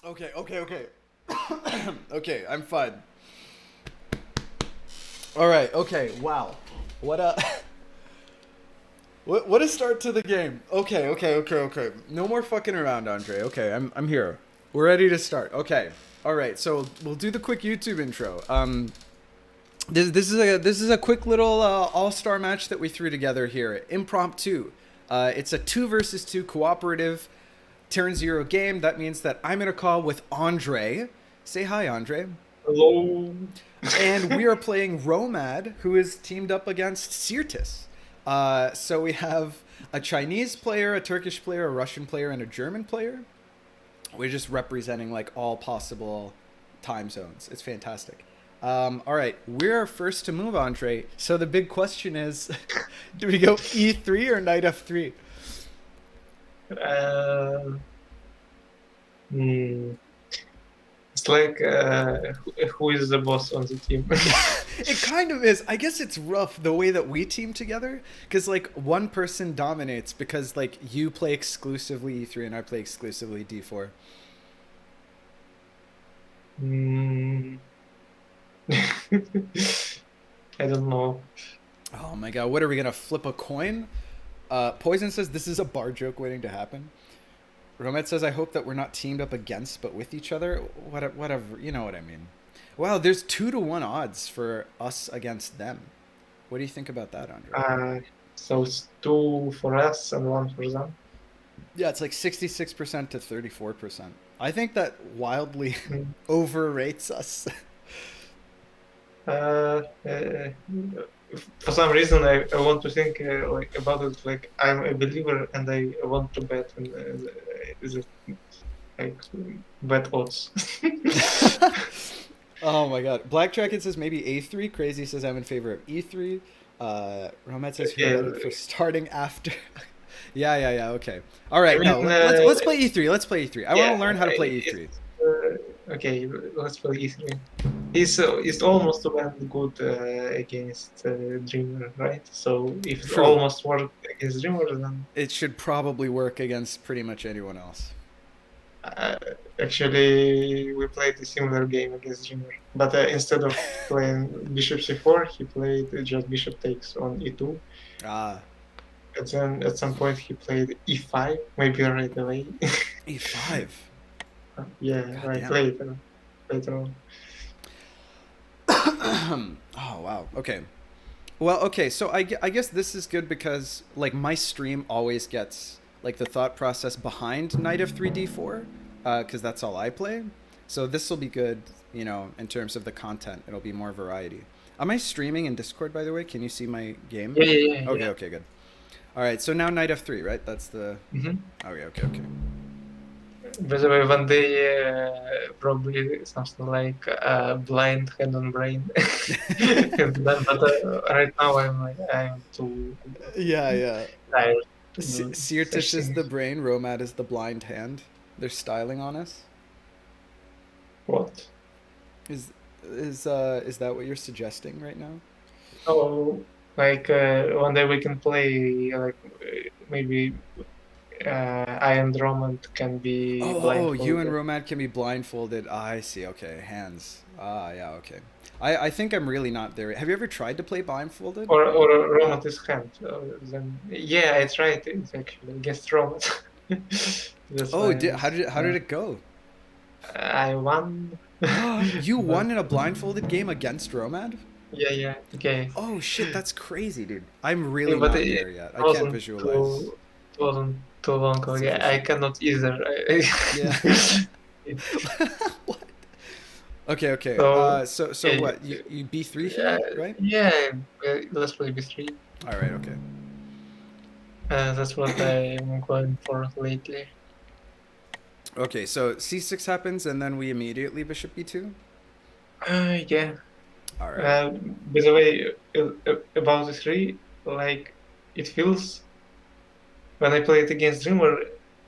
Okay, okay, okay. Okay, I'm fine. All right, okay, wow. What a what a start to the game. Okay, okay, okay, okay. No more fucking around, Andre. Okay, I'm here. We're ready to start. Okay. All right, so we'll do the quick YouTube intro. This is a quick little all-star match that we threw together here, impromptu. It's a 2 versus 2 cooperative turn zero game. That means that I'm in a call with Andre. Say hi, Andre. Hello. And we are playing Romad, who is teamed up against Sirtis. So we have a Chinese player, a Turkish player, a Russian player, and a German player. We're just representing like all possible time zones. It's fantastic. All right, we're first to move, Andre. So the big question is, do we go E3 or Knight F3? Uh, hmm, it's like who is the boss on the team? It kind of is. I guess it's rough the way that we team together because like one person dominates because like you play exclusively E3 and I play exclusively D4. Hmm. I don't know. Oh my god, what are we gonna flip a coin? Poison says this is a bar joke waiting to happen. Romet says I hope that we're not teamed up against but with each other. Whatever, you know what I mean. Wow, there's 2-1 odds for us against them. What do you think about that, Andre? Uh, so it's two for us and one for them. Yeah, it's like 66% to 34%. I think that wildly Hmm. overrates us. Uh, uh, for some reason, I want to think like about it. Like I'm a believer, and I want to bet and like bet odds. Oh my god. Black Jacket says maybe A3. Crazy says I'm in favor of E3. Romet says who Yeah, betted for starting after. Yeah. Okay. All I right. No, mean, let's play E3. Let's play E3. I want yeah, to learn how to play E3. okay, let's play E3. He's almost went good against Dreamer, right? So if it True. almost worked against Dreamer, then It should probably work against pretty much anyone else. uh, actually we played a similar game against Dreamer. But instead of playing Bishop C4, he played just Bishop takes on E2. Ah, And then at some point he played E5, maybe right away. E5. Yeah, God right, damn. later on. Oh wow. Okay. Well, okay, so I guess this is good because like my stream always gets like the thought process behind Knight of 3D4 because that's all I play. So this will be good, in terms of the content. It'll be more variety. Am I streaming in Discord, by the way? Can you see my game? Okay, Yeah. okay, good. All right, so now Knight F3, right? That's the. Hmm. Okay. By the way, one day probably something like blind hand on brain. But right now I'm too Yeah. tired to do such Sirtish is the things. brain, Romad is the blind hand. They're styling on us. What? Is is that what you're suggesting right now? Oh, like one day we can play like maybe I and Drummond can be Oh, you and blindfolded. Romad can be blindfolded. Ah, I see. Okay, hands. Ah, yeah. Okay. I think I'm really not there. Have you ever tried to play blindfolded? Or Romand is hand. Then yeah, I tried it actually against Romand. That's Oh, why I was. how did it go? I won, You but won in a blindfolded game against Romad? yeah, okay. Oh shit, that's crazy, dude. I'm Yeah, really but not it there yet. I can't wasn't visualize too it wasn't too long ago. Yeah, I sufficient. cannot either. Yeah. What? Okay. So So yeah, what? You B3 uh, here, right? yeah, let's play B3. All right. Okay. That's what I'm going for lately. Okay. So C6 happens, and then we immediately bishop B2. Yeah. All right. By the way, about the three, like it feels when I play it against Dreamer,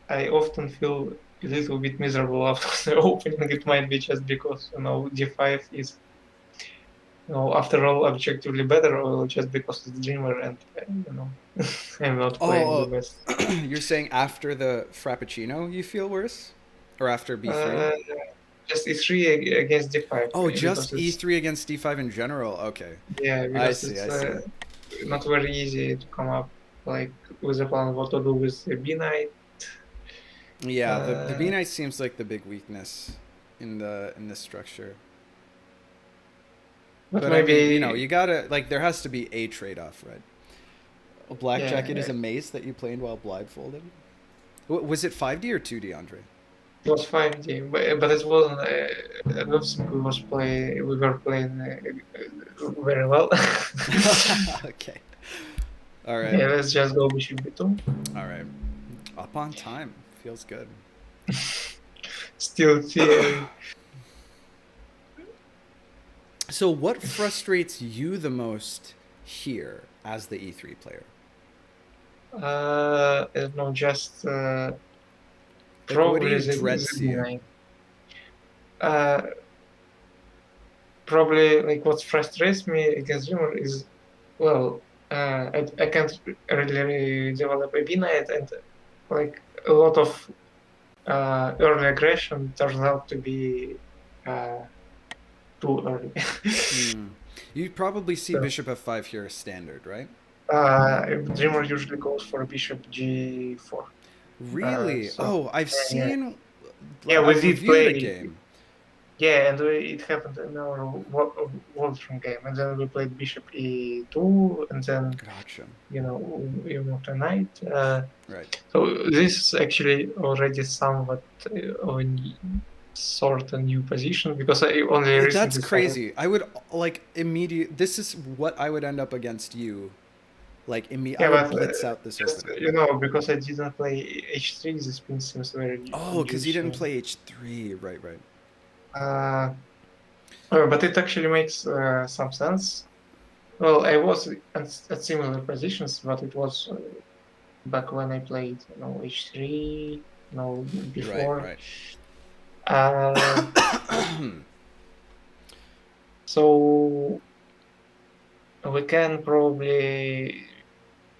I often feel a little bit miserable after the opening. It might be just because D5 is after all objectively better, or just because it's Dreamer and I'm not playing the Oh, best. you're saying after the Frappuccino you feel worse? Or after b3? Uh, just e3 against d5 Oh, because just it's e3 against d5 in general. Okay. yeah I because see, it's I see. not very easy to come up like with a plan what to do with the b knight. Yeah, the b Uh, knight seems like the big weakness in this structure. but But I mean, you know, maybe you gotta like there has to be a trade-off, right? Blackjack, it yeah is a maze that you played while blindfolded. Was it 5D or 2D, Andre? it was 5D but it wasn't I don't think we were playing very well. Okay. All right. Yeah, let's just go bishop b2. All right. Up on time. Feels good. Still theory. So, what frustrates you the most here as the E3 player? I don't know, just Like, what do probably you the dread seeing? B9. Uh, Probably like what frustrates me against Junior is, well, I can't really develop a B9 and like a lot of early aggression turns out to be uh, too early. Hmm. You probably see So, Bishop F5 here as standard, right? Dreamer usually goes for bishop G4. Really? So Oh, I've yeah, seen. yeah, we I've did reviewed a play. game. Yeah, and it happened in our Waldron game, and then we played bishop e2, and then Gotcha. we moved to knight. Right. So this is actually already somewhat of a sort of new position because I only That's recently started. crazy. I would like immediate. This is what I would end up against you. Like I Yeah, would but blitz out this just opening. because I didn't play h3, this pin seems very Oh, because you didn't unusual. play H3. Right. Right. Uh, but it actually makes some sense. Well, I was at similar positions, but it was back when I played, H3, Right. before. Right. Uh, so we can probably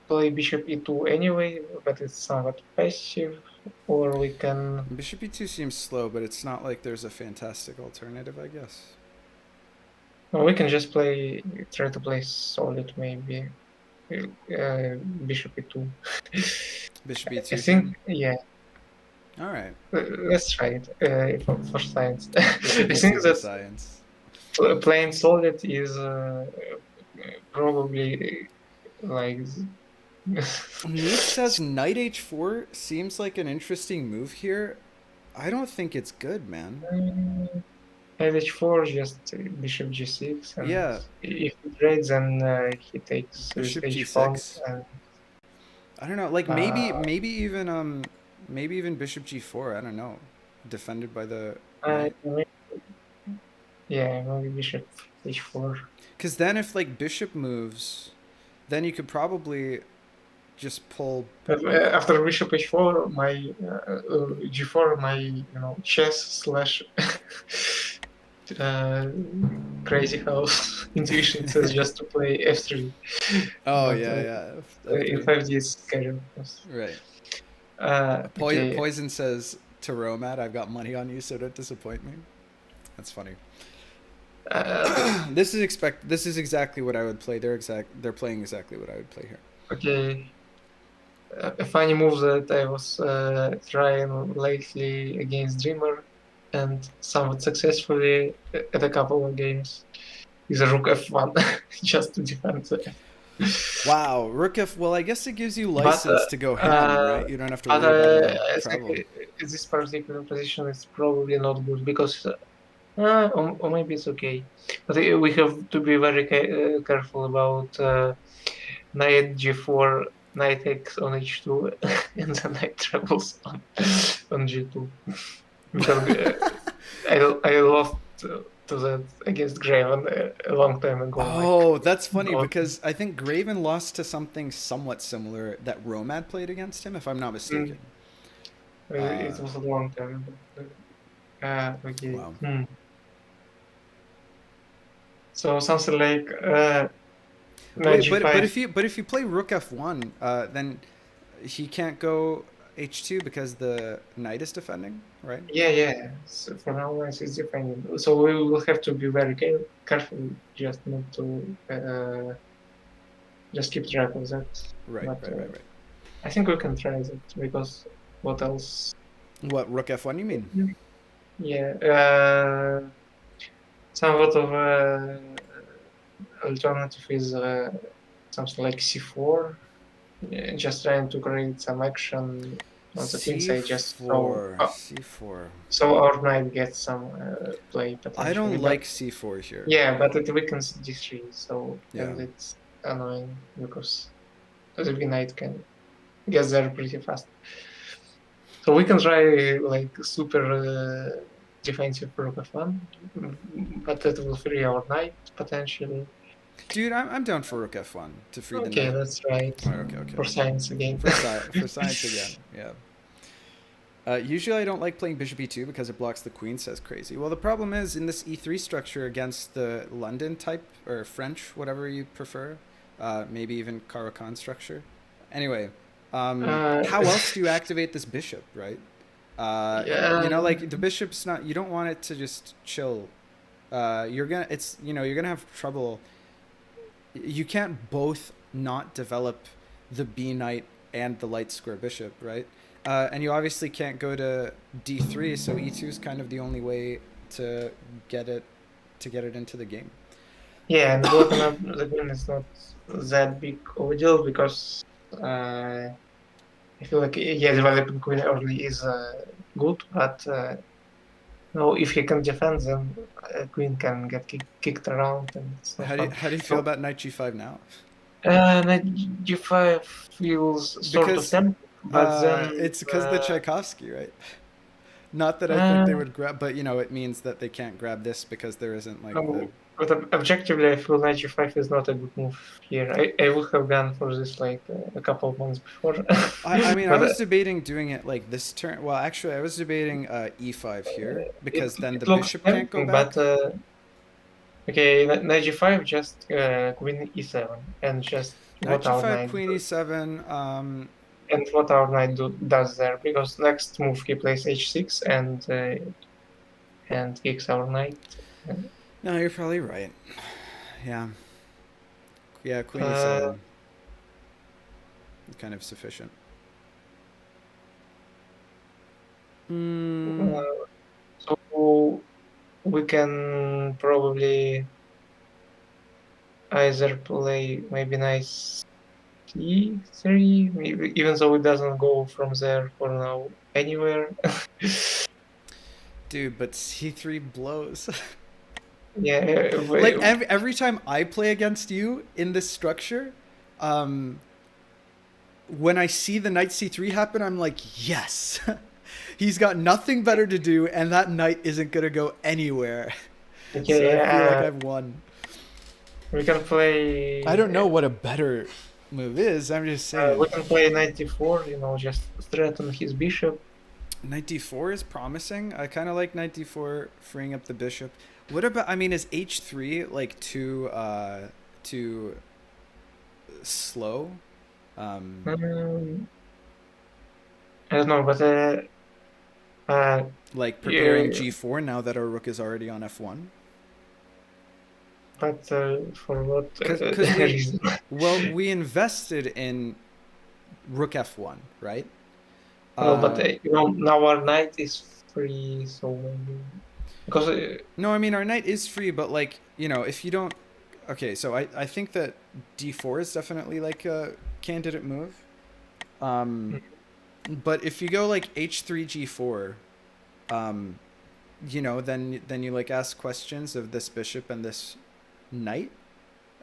play bishop e2 anyway, but it's somewhat passive, or we can. Bishop E2 seems slow, but it's not like there's a fantastic alternative, I guess. No, we can just try to play solid, maybe. Bishop e2. Bishop I E2 think, here. yeah, All right. let's try it for science. Bishop I think E2 for that science. playing solid is probably like Neat says knight H4 seems like an interesting move here. I don't think it's good, man. knight h4, just bishop g6, and Yeah, if he trades, then he takes with bishop h pawn, G6. and I don't know. Like uh, maybe even bishop G4. I don't know. Defended by the uh, knight. yeah, maybe bishop h4. Because then if like bishop moves, then you could probably just pull. After bishop h4, my g4, my chess slash uh, crazy house intuition says just to play f3, Oh but yeah, yeah. in F3. 5D it's scary, of course. Right. Okay. Poison says to Romad, "I've got money on you, so don't disappoint me." That's funny. Uh, This is exactly what I would play. They're playing exactly what I would play here. okay. A funny move that I was trying lately against Dreamer and somewhat successfully at a couple of games is a rook f1 just to defend the Wow, Rook F. Well, I guess it gives you but license to go ham, uh, right? You don't have to but worry about a I think problem. this particular position is probably not good because or maybe it's okay, but we have to be very careful about knight g4, knight x on h2, and the knight travels on g2. Because I lost to that against Graven a long time ago. Like, Oh, that's funny no, because I think Graven lost to something somewhat similar that Romad played against him, if I'm not mistaken. it was a long time ago. Okay. Wow. So something like knight Wait, but g5. if you play Rook F1, then he can't go. h2 because the knight is defending, right? Yeah. So for now, it's defending. So we will have to be very careful, just not to just keep track of that. Right, But right, right, right. I think we can try that because what else? What, rook f1 you mean? Yeah, somewhat of alternative is something like c4, just trying to create some action on the queen side, just c4, c4. so our knight gets some play I potentially. don't But like c4 here. yeah, but it weakens d3, so Yeah. and it's annoying because the knight can get there pretty fast. So we can try like super defensive rook f1, but that will free our knight potentially. Dude, I'm down for rook f1 to free the Okay, knight. let's try it Oh, okay, okay. for science again. For science again, yeah. Usually I don't like playing bishop e2 because it blocks the queen, says Crazy. Well, the problem is in this e3 structure against the London type, or French, whatever you prefer, maybe even Caro-Kann structure. Anyway, uh, how else do you activate this bishop, right? You yeah, know, like the bishop's not, you don't want it to just chill. You're gonna have trouble. You can't both not develop the b knight and the light square bishop, right? And you obviously can't go to d3, so e2 is kind of the only way to get it into the game. yeah, and blocking up the queen is not that big of a deal because I feel like yeah, developing queen early is good, but no, if he can defend, then queen can get kicked around, and it's not fun. How do you feel So about knight g5 now? knight g5 feels sort of Because tempting, but then it's because the Tchaikovsky, right? Not that I think uh, they would grab, but it means that they can't grab this because there isn't like the. no, but objectively, I feel knight g5 is not a good move here. I would have gone for this like a couple of months before, I mean, I but was debating doing it like this turn. Well, actually, I was debating e5 here because then the it looks bishop can't go tempting. back. But okay, knight g5 just queen e7 and just Knight what our g5, knight queen e7. and what our knight does there because next move he plays h6 and kicks our knight. No, you're probably right. Yeah, yeah, queen Uh, e7, kind of sufficient. Hmm. uh, so we can probably either play maybe knight c3, maybe, even though it doesn't go from there for now anywhere. Dude, but c3 blows. Yeah, Like every time I play against you in this structure, um, when I see the knight c3 happen, I'm like, yes. He's got nothing better to do, and that knight isn't gonna go anywhere. So okay, I feel like I've won. we can I don't know play. what a better move is. I'm just saying. We can play knight d4. Just threaten his bishop. Knight d4 is promising. I kind of like knight d4 freeing up the bishop. What about? I mean, is h3 like too slow? Um, Um, I don't know, but uh, like preparing yeah, g4 now that our rook is already on f1. but for what Because reason? we invested in rook f1, right? No, but Uh, now our knight is free, so maybe because no, I mean our knight is free, but like if you don't, okay, so I think that d4 is definitely like a candidate move. Um, but if you go like h3 g4, um, then you like ask questions of this bishop and this knight.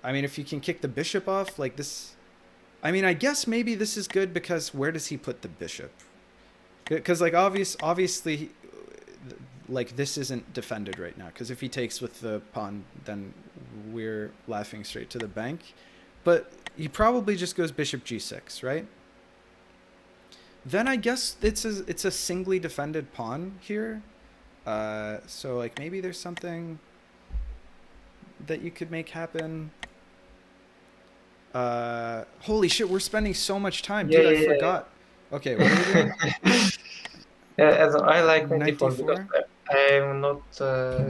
I mean, if you can kick the bishop off like this, I mean, I guess maybe this is good because where does he put the bishop? Because like obviously, like this isn't defended right now. Because if he takes with the pawn, then we're laughing straight to the bank. But he probably just goes bishop g6, right? Then I guess it's a singly defended pawn here. So like maybe there's something that you could make happen. Holy shit, we're spending so much time, yeah, dude. I yeah, yeah. forgot. Okay, what are we doing? Yeah, as I like Knight 94 because d4? I'm not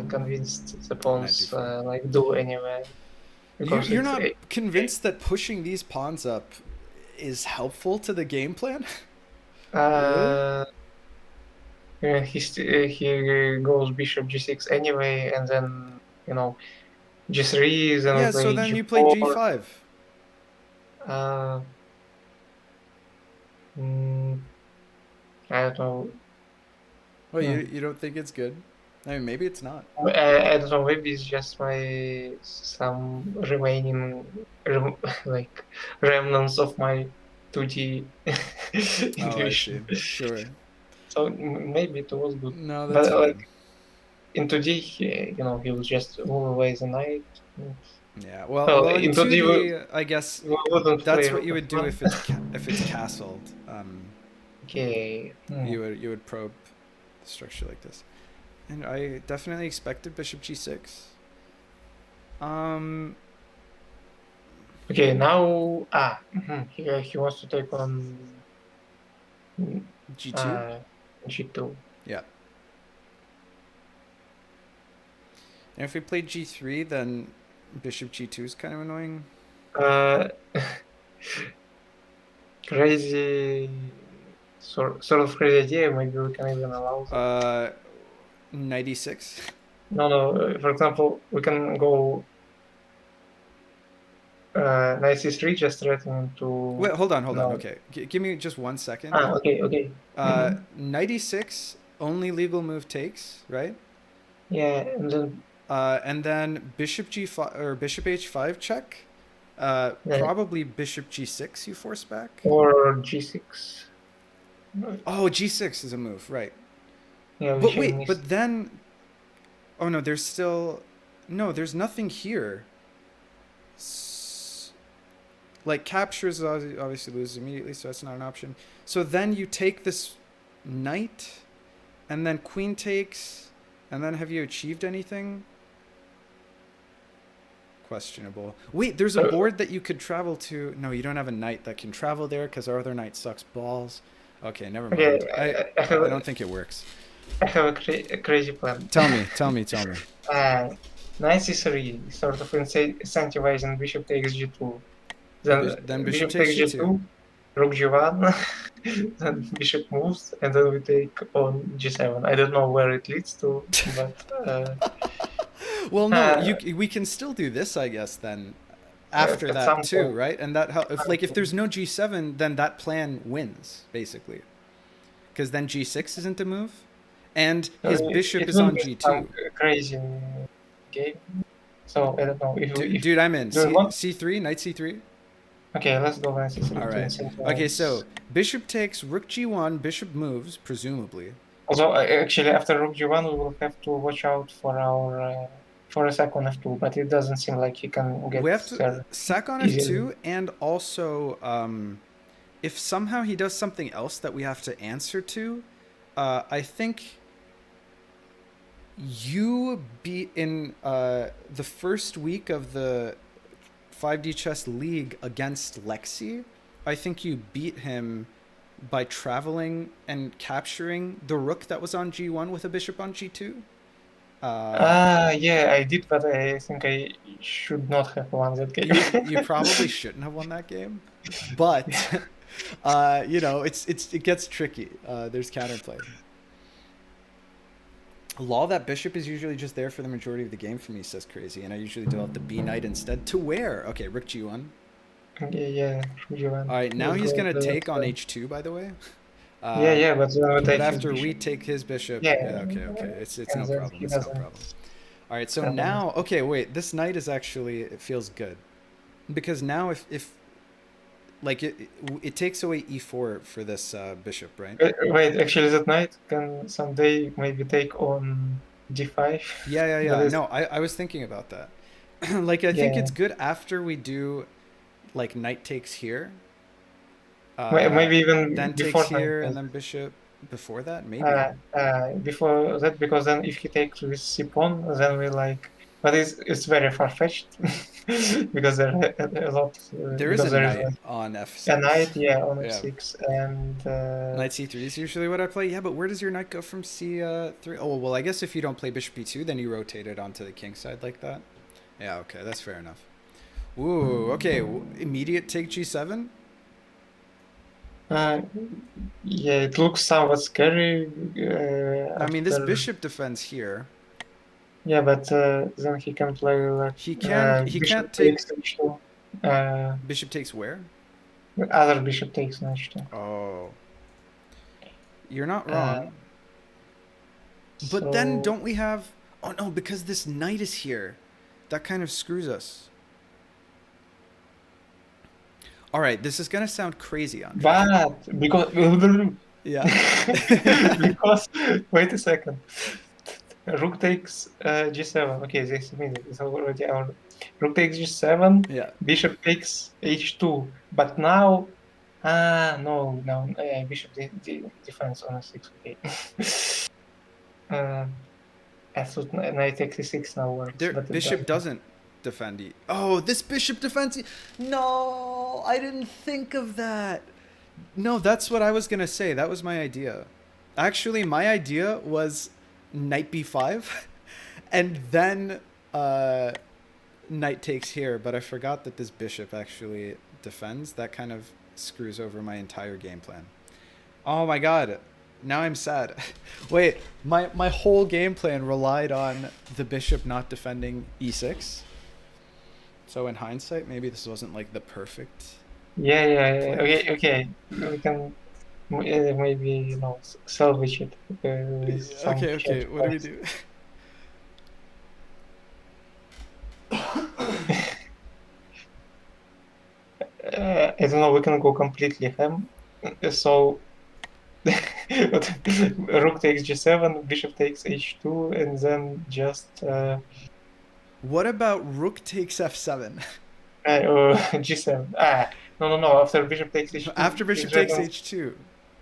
convinced the Knight pawns d4. like do anyway because You're it's not a, convinced that pushing these pawns up is helpful to the game plan? Really? uh, he goes bishop g6 anyway, and then g3, then we Yeah, so play then you play g4. g5. Uh, mm, I don't know. Well, Hmm. you don't think it's good? I mean, maybe it's not. I don't know. Maybe it's just my some remaining like remnants of my 2D Oh, I see. intuition. Sure. So maybe it was good, No, that's but fine. in 2D, he will just move away the knight. Yeah. Well, Well, in in 2D, 2D, I guess we wouldn't play that's what rook you would do f1. if it's castled. Okay. You would probe the structure like this. And I definitely expected bishop g6. Um, Okay. Now, he wants to take on g2. uh, g2. Yeah. And if we play g3, then bishop g2 is kind of annoying. Uh, crazy, sort of crazy idea. Maybe we can even allow that. Uh, knight e6. No, no. For example, we can go knight c3, just threatening to Wait, hold on, hold on. no. Okay, give me just 1 second. Okay, okay. Mm-hmm. Knight e6, only legal move takes, right? Yeah, and then And then bishop g5 or bishop h5 check. yeah, Probably bishop g6 you force back. or g6. Oh, g6 is a move, right? Yeah, But which I wait, missed. but then oh no, there's still no, there's nothing here. Like captures obviously loses immediately, so that's not an option. So then you take this knight, and then queen takes, and then have you achieved anything? Questionable. Wait, there's a Uh, board that you could travel to. No, you don't have a knight that can travel there because our other knight sucks balls. Okay, never okay, mind. I I have I don't think it works. a crazy plan. Tell me, tell me, tell me. uh, Knight c3, sort of incentivizing bishop takes g2. Then Then bishop bishop takes takes g2. g2, rook g1, then bishop moves, and then we take on g7. I don't know where it leads to, but Well, no, uh, you we can still do this, I guess. Then after at that some too, point, right? And that if there's no g7, then that plan wins basically, because then g6 isn't a move, and his bishop it is will on be some g2. crazy game. So I don't know if Dude, I'm in. do you want. C3, knight c3. Okay, let's go knight All c3 to right. Okay, so incentivize. bishop takes, rook g1, bishop moves, presumably. Although actually after rook g1 we will have to watch out for our for a sack on f2, but it doesn't seem like he can get We have to there sack on easily. f2, and also if somehow he does something else that we have to answer to, I think you beat in the first week of the 5D Chess League against Lexi. I think you beat him by traveling and capturing the rook that was on g1 with a bishop on g2. Uh, Yeah, I did, but I think I should not have won that game. you probably shouldn't have won that game, but it gets tricky. There's counterplay. Law that bishop is usually just there for the majority of the game for me, says Crazy, and I usually develop the b knight instead. To where? Okay, rook g1. Yeah, All g1. right, now Let's he's go gonna to take on that. h2. By the way, Yeah, uh, yeah, but then we but take his after we bishop. take his bishop, Yeah, yeah, okay, it's and no then problem. he It's no doesn't problem. All right, so have any. now, okay, wait, this knight is actually it feels good because now if like it takes away e4 for this bishop, right? Wait, actually, that knight can someday maybe take on d5. That Yeah. is, No, I was thinking about that. Like I think yeah, it's good after we do like knight takes here, uh, maybe even then takes before knight here, and takes. then bishop before that, maybe. Before that, because then if he takes with c pawn, then we like, but it's very far fetched. because there are a lot. There is a Because there is knight like on a f6. knight, yeah, on Yeah. f6, and Knight c3 is usually what I play. Yeah, but where does your knight go from c3? Oh, well, I guess if you don't play bishop b2, then you rotate it onto the king side like that. Yeah, okay, that's fair enough. Ooh, okay. Immediate take g7? uh, yeah, it looks somewhat scary I mean, this after. bishop defends here. Yeah, but then he can play like He bishop can't take... takes h2. Uh, Bishop takes where? Other bishop takes on h2. Oh, you're not Uh, wrong. But then so don't we have... Oh, no, because this knight is here. That kind of screws us. All right, this is going to sound crazy, Andre. but because Yeah. because wait a second. Rook takes g7. Okay, this minute is already our rook takes g7. Yeah. Bishop takes h2. But now, no, bishop defends on a6. Okay. uh, I thought knight takes e6 now works, There, but it bishop doesn't. doesn't defend e. Oh, this bishop defends e. No, I didn't think of that. No, that's what I was gonna say. That was my idea. Actually, my idea was knight b5, and then knight takes here. But I forgot that this bishop actually defends. That kind of screws over my entire game plan. Oh my god. Now I'm sad. Wait, my whole game plan relied on the bishop not defending e6. So in hindsight, maybe this wasn't like the perfect Yeah. play. Okay. We can maybe salvage it with some Okay. change What do we points. do? I don't know. We can go completely ham. So rook takes g7, bishop takes h2, and then just What about rook takes f7? g7. No. After bishop takes h2, After bishop takes h2.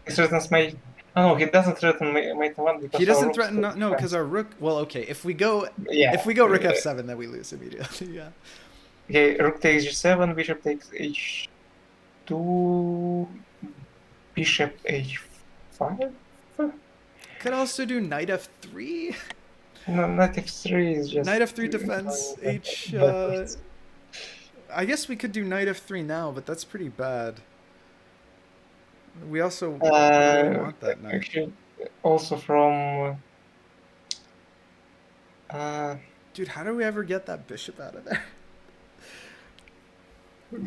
he threatens mate. Oh, no, he doesn't threaten mate one He because our doesn't rook threaten. still No, because defends. our rook. Well, okay. Yeah. If we go rook f7, then we lose immediately. Yeah. Okay, rook takes g7, bishop takes h2, bishop h5. Could also do knight f3. No, knight f3 is just Knight f3 defense h. backwards. I guess we could do knight f3 now, but that's pretty bad. We also really want that knight. Actually, also from uh, Dude, how do we ever get that bishop out of there?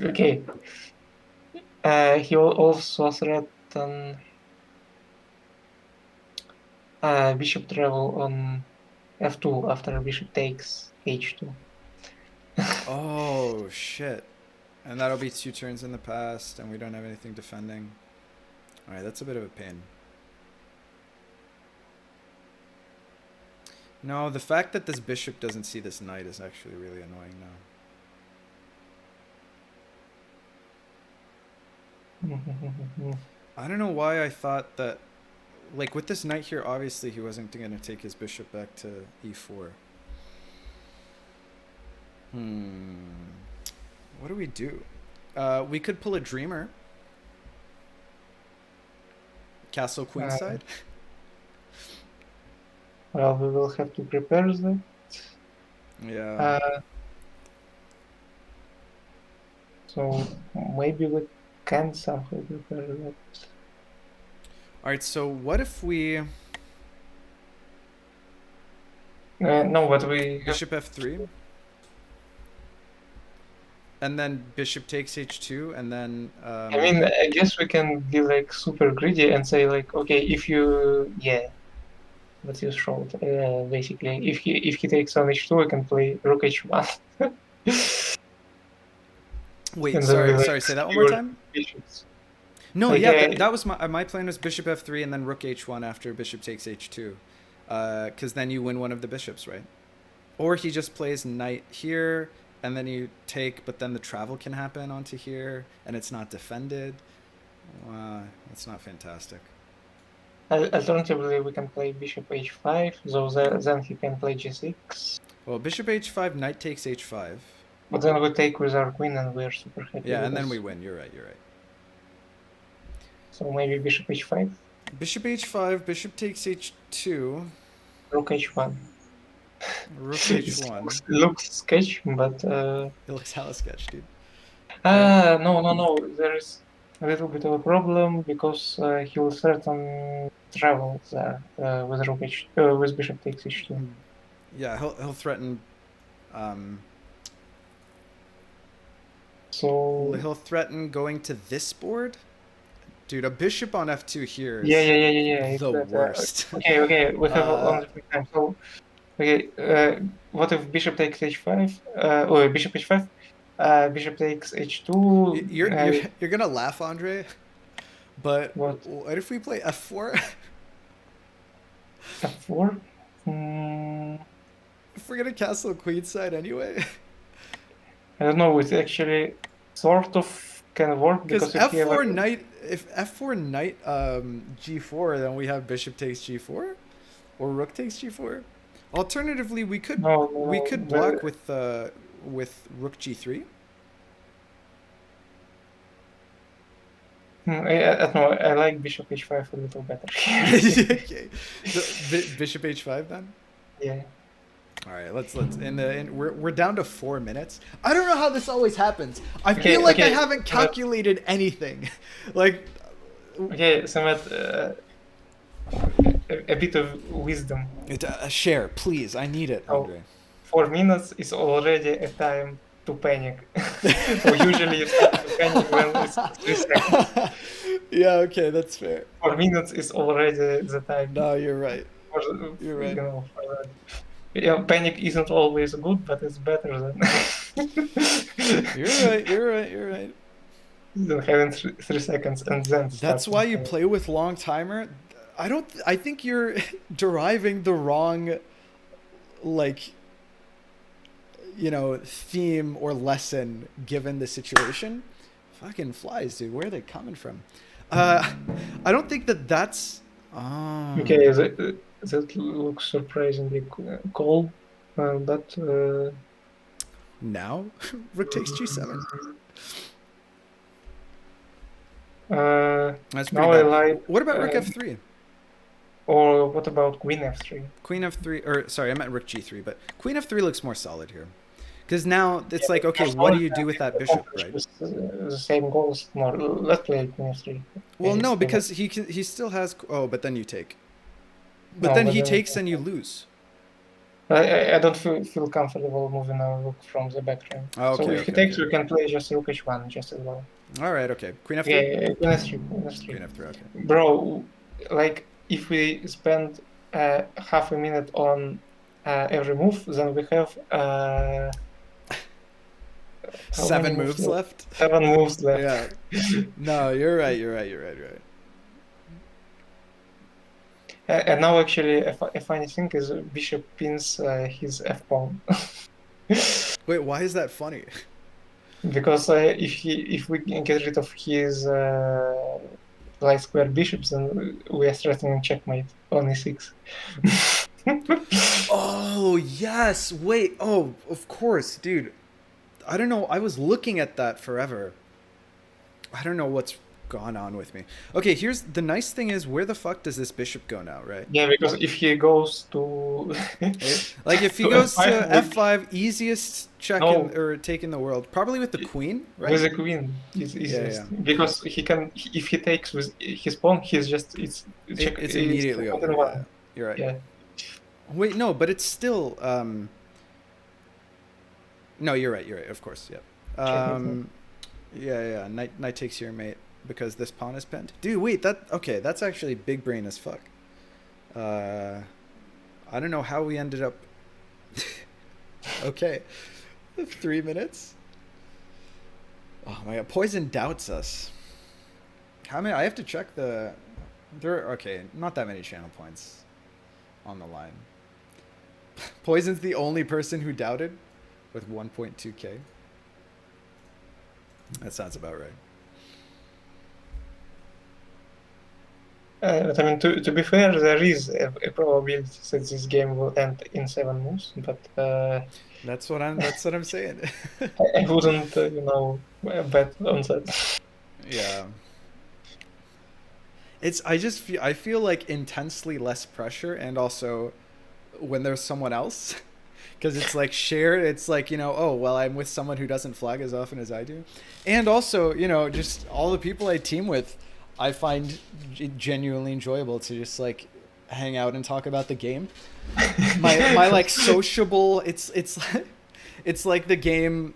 okay. He will also threaten bishop travel on f2 after bishop takes h2. Oh, shit. And that'll be 2 turns in the past, and we don't have anything defending. Alright, that's a bit of a pain. No, the fact that this bishop doesn't see this knight is actually really annoying now. I don't know why I thought that... Like, with this knight here, obviously he wasn't going to take his bishop back to e4. What do we do? We could pull a dreamer. Castle queenside. Well, we will have to prepare that. Yeah. So maybe we can somehow prepare that. Alright, so what if we... No, but we Bishop f3? And then bishop takes h2, and then... I mean, I guess we can be like super greedy and say like, okay, if you, what you showed, basically, if he takes on h2, I can play rook h1. Wait, And then we like sorry, say that one more secure time? bishops. No, Like, yeah, that was my plan was bishop f3 and then rook h1 after bishop takes h2. Because then you win one of the bishops, right? Or he just plays knight here, and then you take, but then the travel can happen onto here, and it's not defended. That's not fantastic. Alternatively, we can play bishop h5, so then he can play g6. Well, bishop h5, knight takes h5. But then we take with our queen and we're super happy Yeah, and then we because win. You're right. You're right. so maybe bishop h5, Bishop h5. Bishop takes h2. rook h1. Rook It h1. looks sketch, but It looks hella sketch, dude. no. There is a little bit of a problem because he will threaten travel there with with bishop takes h2. Yeah, he'll threaten. Um, So he'll threaten going to this board. Dude, a bishop on f2 here yeah, is yeah, yeah, yeah, yeah. It's the that. worst. Okay. We have uh, only free time. So okay, what if bishop takes h5? Or bishop h5? Bishop takes h2. you're gonna laugh, Andre, but What what if we play f4? f4? Mm, If we're gonna castle queenside anyway, I don't know. It actually sort of can work because because if you ever if f4 knight g4, then we have bishop takes g4 or rook takes g4. Alternatively, we no, could block with rook g3. I don't know. I like bishop h5 a little better here. Okay, bishop h5 then. Yeah. All right, let's we're down to 4 minutes. I don't know how this always happens. I feel Okay. like I Okay. haven't But, calculated anything. Like, okay. Samet, a bit of wisdom. share, please. I need it, So Andre. 4 minutes is already a time to panic. So usually you start to panic when it's 3 seconds. Yeah, okay, that's fair. 4 minutes is already the time No, you're right. for, You're you right. know, for that. Yeah, panic isn't always good, but it's better than You're right. You're right. You're right. than having 3 seconds and then That's starting why to you panic. play with long timer. I think you're deriving the wrong, like, theme or lesson given the situation. Fucking flies, dude. Where are they coming from? Uh, I don't think that's. Okay, Oh. that looks surprisingly cool, but Now? Rook takes g7? uh, That's pretty now I bad. like. What about rook f3? Or what about queen f3? Queen f3, or sorry, I meant rook g3, but queen f3 looks more solid here. Because now Yeah, it's like, okay, more what do solid you do and with that it bishop, right? accomplishes the same goals. More. Let's play queen f3. Well, Okay, no, stay back. because he still has. Oh, but then you take. But No, then but he then takes and you lose. I don't feel comfortable moving our rook from the back rank. Oh, So okay, if he okay, takes, okay. we can play just rook h1 just as well. All right, okay. Queen f3. Okay, queen f3, queen Queen f3. f3. Okay. Bro, like if we spend half a minute on every move, then we have how many 7 moves moves left? left. 7 moves left. Yeah. No, you're right. You're right. You're right. You're right. And now actually a funny thing is bishop pins his f pawn. Wait, why is that funny? Because if we can get rid of his light square bishops, then we are threatening checkmate on e6. Oh yes. Wait. Oh, of course, dude. I don't know. I was looking at that forever. I don't know what's gone on with me. Okay, here's the nice thing is where the fuck does this bishop go now, right? Yeah, because if he goes to Like if he to goes to f5, f5, easiest check in no, or take in the world, probably with the queen, right? with the queen is Yeah, yeah. easiest because he can if he takes with his pawn, he's just it's check It's it's immediately one over. and Yeah, one. you're right. Yeah, Wait, no, but it's still. No, you're right. You're right. Of course, yeah. checkmate. Yeah. Knight takes here, mate, because this pawn is pinned. Dude, wait. Okay. That's actually big brain as fuck. I don't know how we ended up. Okay, 3 minutes. Oh my god, Poison doubts us. How many? I have to check the. Okay, not that many channel points on the line. Poison's the only person who doubted with 1.2k. That sounds about right. But I mean, to be fair, there is a probability that this game will end in 7 moves, but That's what I'm saying. I wouldn't, bet on that. Yeah. I feel like intensely less pressure, and also when there's someone else, because it's like shared. It's like, oh well, I'm with someone who doesn't flag as often as I do, and also, just all the people I team with, I find genuinely enjoyable to just like hang out and talk about the game. My like sociable. It's like the game.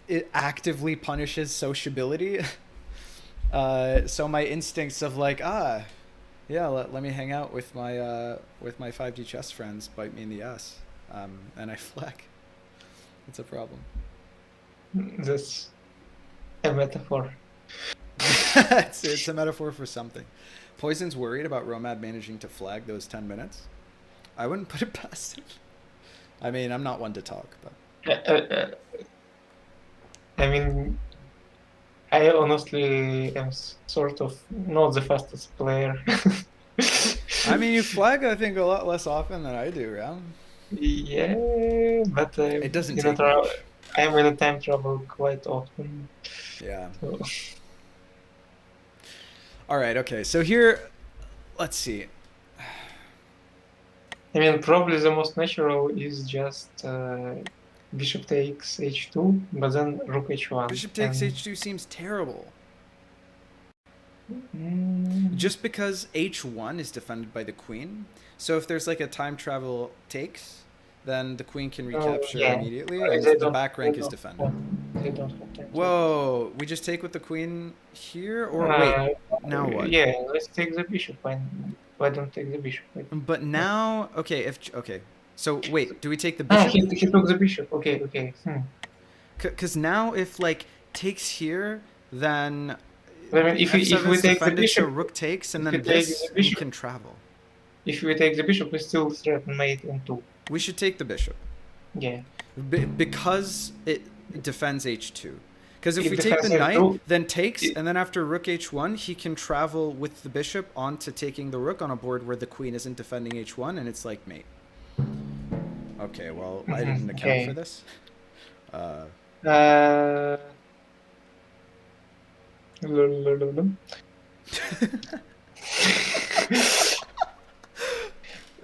It actively punishes sociability. So my instincts of like, yeah, let me hang out with my 5D chess friends bite me in the ass, and I flag. It's a problem. That's a metaphor. It's a metaphor for something. Poison's worried about Romad managing to flag those 10 minutes. I wouldn't put it past him. I mean, I'm not one to talk, but I mean, I honestly am sort of not the fastest player. I mean, you flag I think a lot less often than I do, yeah. Yeah, but It doesn't take much. I'm in a time travel quite often. Yeah. So. All right. Okay. So here, let's see. I mean, probably the most natural is just bishop takes h2, but then rook h1. Bishop takes h2 seems terrible. Mm. Just because h1 is defended by the queen. So if there's like a time travel takes, then the queen can recapture immediately, and the back rank is defended. They don't have time. Whoa, we just take with the queen here? Or wait, now what? Yeah, let's take the bishop. Why don't take the bishop? But now, okay, so wait, do we take the bishop? He took the bishop. Okay. Because now if like takes here, then I mean, if we take the bishop, so rook takes, and then this we can travel. If we take the bishop, we still threaten mate in 2. We should take the bishop. Yeah. Because it defends h2. Because if we take the knight, then takes, and then after rook h1, he can travel with the bishop onto taking the rook on a board where the queen isn't defending h1, and it's like mate. Okay, well, I didn't account for this.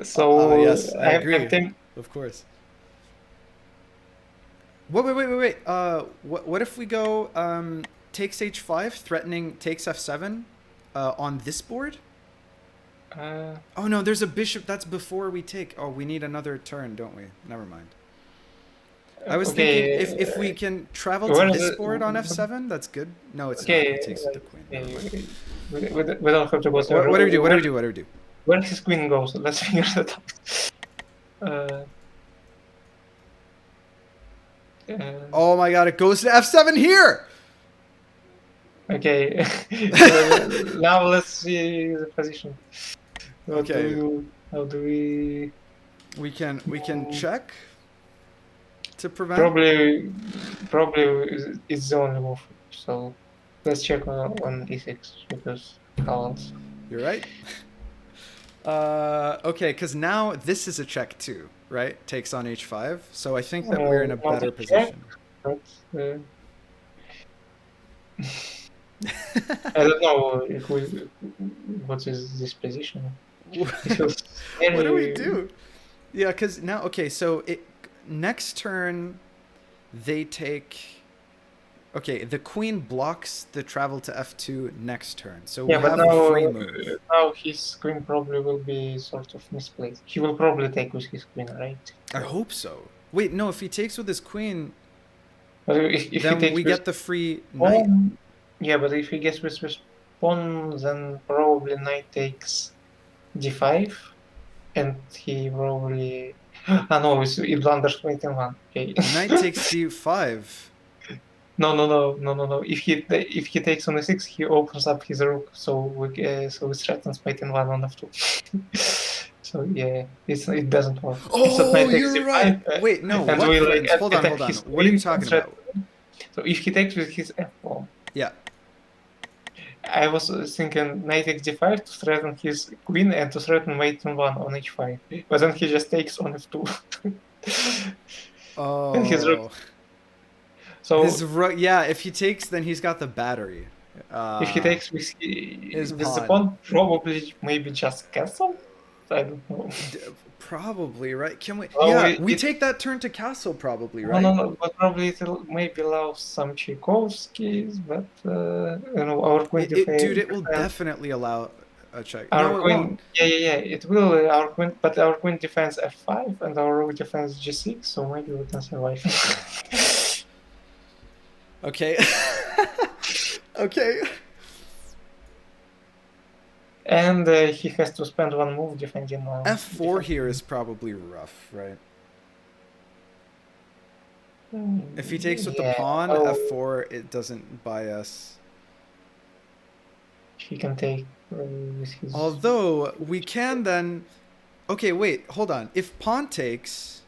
So yes, I agree. Of course. Wait. What if we go takes h5, threatening takes f7 on this board? Oh no, there's a bishop. That's before we take. Oh, we need another turn, don't we? Never mind. I was thinking if we can travel to this board on f7, that's good. No, it's not. It takes the queen. We don't have to go. What do we do? Where his queen goes? Let's figure that out. Oh my god, it goes to f7 here! Okay. Now let's see the position. How do we... We can check to prevent? Probably it's the only move. So let's check on e6 because balance. You're right. Okay, because now this is a check too, right? Takes on h5. So I think that we're in a better position. But, I don't know what is this position. What do we do? Yeah, because now, okay, so next turn they take... Okay, the queen blocks the travel to f2 next turn. So we have a free move. Now his queen probably will be sort of misplaced. He will probably take with his queen, right? I hope so. Wait, no, if he takes with his queen, if then we get the free knight. Yeah, but if he gets with pawn, then probably knight takes d5, and he probably... no, it blunders mate in 1. Okay. Knight takes d5. No. If he takes on e6, he opens up his rook, so it threatens mate in 1 on f2. So yeah, it doesn't work. Oh, you're right. Wait, no. Hold on. What are you talking about? So if he takes with his f pawn, yeah, I was thinking knight d5 to threaten his queen and to threaten mate n1 on h5. But then he just takes on f2. And his rook. Oh, So yeah. If he takes, then he's got the battery. if he Uh, takes his with the pawn. pawn, probably maybe just castle. I don't know. D- Probably right. Can we? Oh, Yeah, we take that turn to castle. Probably no, no, right. no, but probably it'll maybe allow some Tchaikovskys, but our queen Dude, it will defense, definitely allow a check. our No, it won't. queen, yeah, it will, our queen, but our queen defends f5 and our rook defends g6, so maybe we can survive. Okay. Okay. And he has to spend one move defending F4 here is probably rough, right? If he takes with the Yeah, pawn, oh, F4, it doesn't buy us. he can take with his. Although, we can then... Okay, wait, hold on. If pawn takes,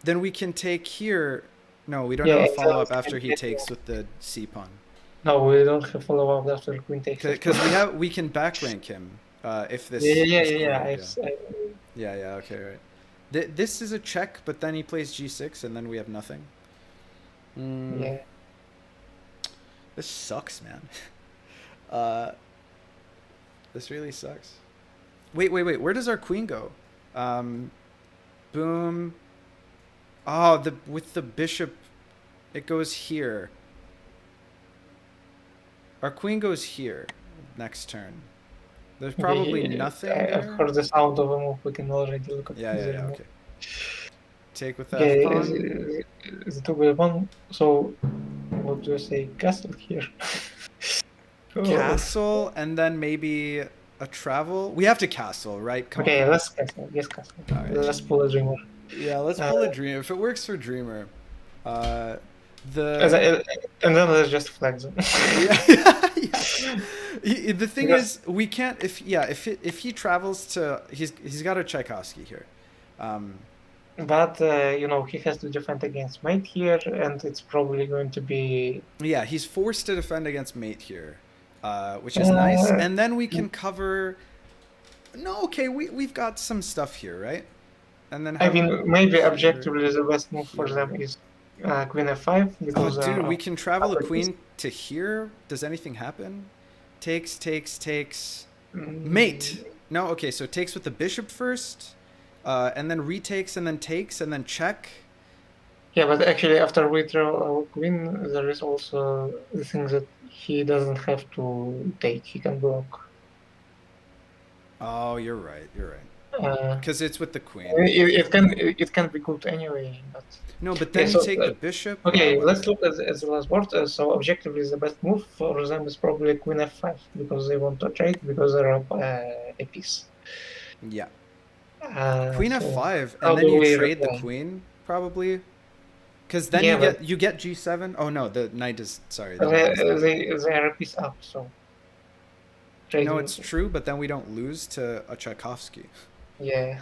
then we can take here... No, we don't Yeah, have a and then follow-up we after can he get. takes with the c pawn. No, we don't have follow up after queen takes Because f2. we can back rank him if Yeah, this yeah, is yeah, yeah. cleared, yeah. Yeah, yeah, okay, right. This is a check, but then he plays g6, and then we have nothing. Yeah. This sucks, man. uh, this really sucks. Wait. Where does our queen go? Boom. Oh, with the bishop, it goes here. Our queen goes here next turn. There's probably Okay, nothing I've there. heard the sound of a move. We can already look at Yeah, the move. okay. Take with the f Okay, pawn. the two by one. So, what do you say? Castle here. Oh. Castle, and then maybe a travel. We have to castle, right? Come Okay, on. let's castle. Yes, castle. All right. Let's pull a dreamer. Yeah, let's Uh, pull a dreamer. If it works for dreamer, uh, as the I- and then let's just flag them. yeah, yeah. The thing Because, is, we can't. If he travels to, he's got a Tchaikovsky here. but he has to defend against mate here, and it's probably going to be. Yeah, he's forced to defend against mate here, which is nice. Uh, And then we can cover. No, okay, we've got some stuff here, right? And then I have mean, maybe here, objectively the best move for them here. is queen f5 Oh, because dude, we can travel a upper piece. queen to here. Does anything happen? Takes. Mate. Mm, No, okay, so takes with the bishop first, and then retakes, and then takes, and then check. yeah, but actually after we draw our queen, there is also the thing that he doesn't have to take; he can block. Oh, you're right. Uh, Because it's with the queen. it can be good anyway, but No, but okay. then you So take the bishop. okay, let's Whatever. look at the last board. So objectively, the best move for them is probably queen f5 because they want to trade because they're up a piece. Yeah. Queen So f5, how and then do you we trade the reply? queen, probably. Because then Yeah, but you get g7. Oh no, the knight is sorry, the they knight is there. they are a piece up, so No, trading. it's true, but then we don't lose to a Tchaikovsky. Yeah.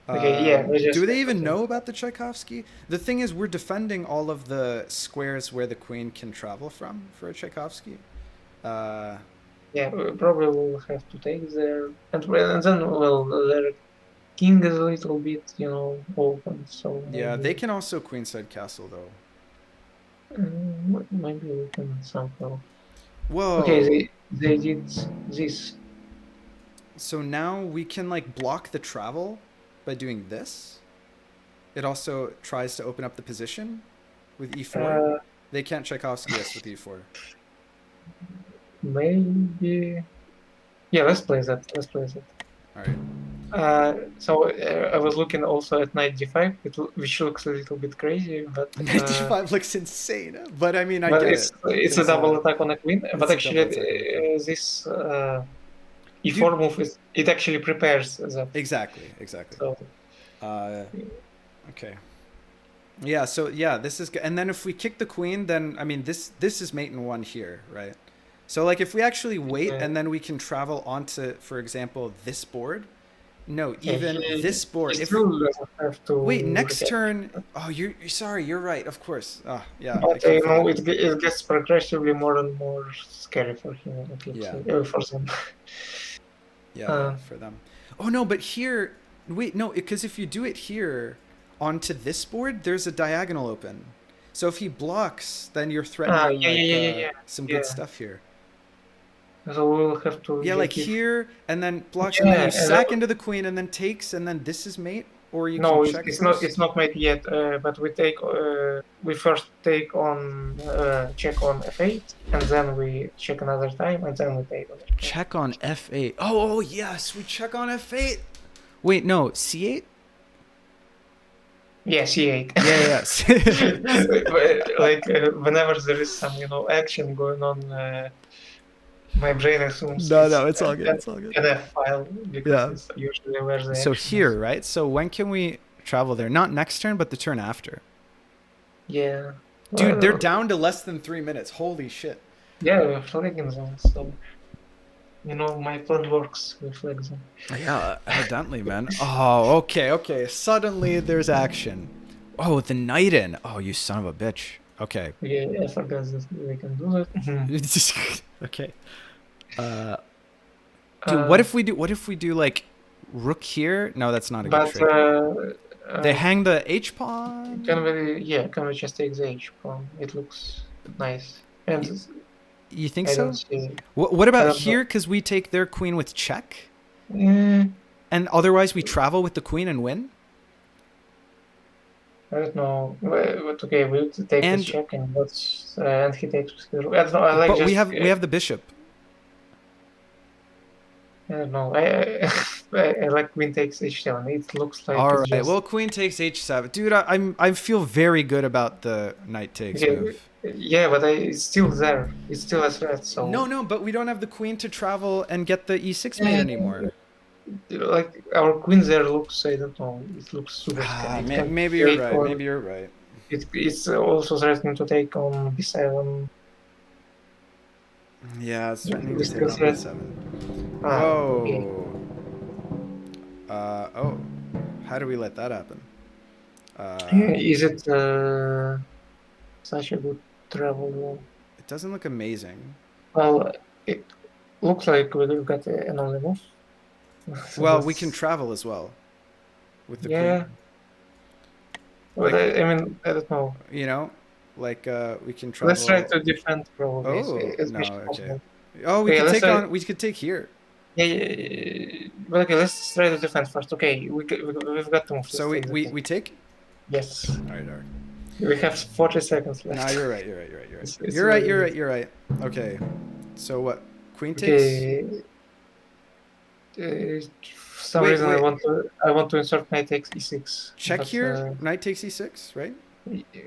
Okay. Yeah. We Do just they have to even trade. know about the Tchaikovsky? The thing is, we're defending all of the squares where the queen can travel from for a Tchaikovsky. Uh, Yeah. We probably will have to take there, and then well, their king is a little bit open, so yeah, they maybe can also queenside castle though. maybe we can somehow. Okay. Whoa! They did this. So now we can like block the travel by doing this. It also tries to open up the position with e4. Uh, They can't Tchaikovsky us with e4. maybe. Yeah. Let's play that. Let's play that. All right. So I was looking also at knight d5, which looks a little bit crazy, Knight d5 looks insane, but I mean, I but get it's it. it's a double attack on a queen. But It's a actually, double attack on the queen. this Dude, e4 move it actually prepares that. exactly. So Uh, okay. Yeah. So yeah, this is good. And then if we kick the queen, then I mean, this is mate in one here, right? So like if we actually wait uh, and then we can travel onto, for example, this board, No, Yeah, even this he board. If still doesn't have wait, to next react. turn. Oh, you're sorry. You're right. Of course. Oh, yeah. I But keep it, forgetting. it gets progressively more and more scary for him. It looks Yeah. like for them. Yeah, yeah, Uh, for them. Oh no, but here, wait, no, because if you do it here onto this board, there's a diagonal open. So if he blocks, then you're threatening yeah, yeah, like yeah, yeah, some yeah. good Yeah. stuff here. So we will have to Yeah, like check if here and then blocks, and then yeah, you and then, sack into the queen, and then takes, and then this is mate, or you can no, check it's first. not made yet. But we first take on check on f8, and then we check another time, and then we take on f8. Check on f8. Oh, yes, we check on f8. Wait, no, c8. Yeah, c8. Yeah, yeah. Like whenever there is some action going on, my brain assumes No, it's no, it's all good. It's all good. an F file because Yeah. it's usually where the So action is. here, right? So when can we travel there? Not next turn, but the turn after. Yeah. Dude, they're Well, down to less than 3 minutes. Holy shit. yeah, we're flagging them, so my plan works. We flag them. Yeah, evidently, man. Oh, okay. Suddenly there's action. Oh, the knight in. Oh, you son of a bitch. Okay. Yeah, I forgot that we can do that. Okay. Uh, dude, uh, what if we do like rook here? No, that's not a good but trade. They hang the H pawn. can we just take the H pawn? It looks nice, and Y- You think I don't so? see. What I about don't know. here? Because we take their queen with check, Eh, and otherwise we travel with the queen and win. I don't know. But okay, we'll take this And check and he takes with his. I don't know. I like but just. we have the bishop. I don't know. I like queen takes h7. It looks like All it's right. just Well, queen takes h7, dude. I feel very good about the knight takes okay. move. Yeah, but it's still there. It's still a threat. No, So no, but we don't have the queen to travel and get the e6 mate eh, anymore. like our queen there looks. I don't know. It looks super scary. It can Maybe you're take right. on. Maybe you're right. It's also threatening to take on b7. Yeah, it's threatening to We take still on threat. b7. Okay. Whoa. Oh. How do we let that happen? Is it such a good travel wall? It doesn't look amazing. Well, it looks like we've got an only move. So Well, we can travel as well with the queen. yeah, but Like, I mean, I don't know. you know, like we can Let's try travel. to defend probably Oh, as no, much as okay. possible. Oh, Okay, let's try. we could take here. Yeah, but okay, let's try to defend first. Okay, we've got to move. So Let's take the king. we take? Yes, All right. we have 40 seconds No, left. you're right. It's You're right. very You're right. Okay. So what? Queen takes? okay. For some Wait, reason, wait. I want to insert knight takes e6. Check But here. Knight takes e6, right?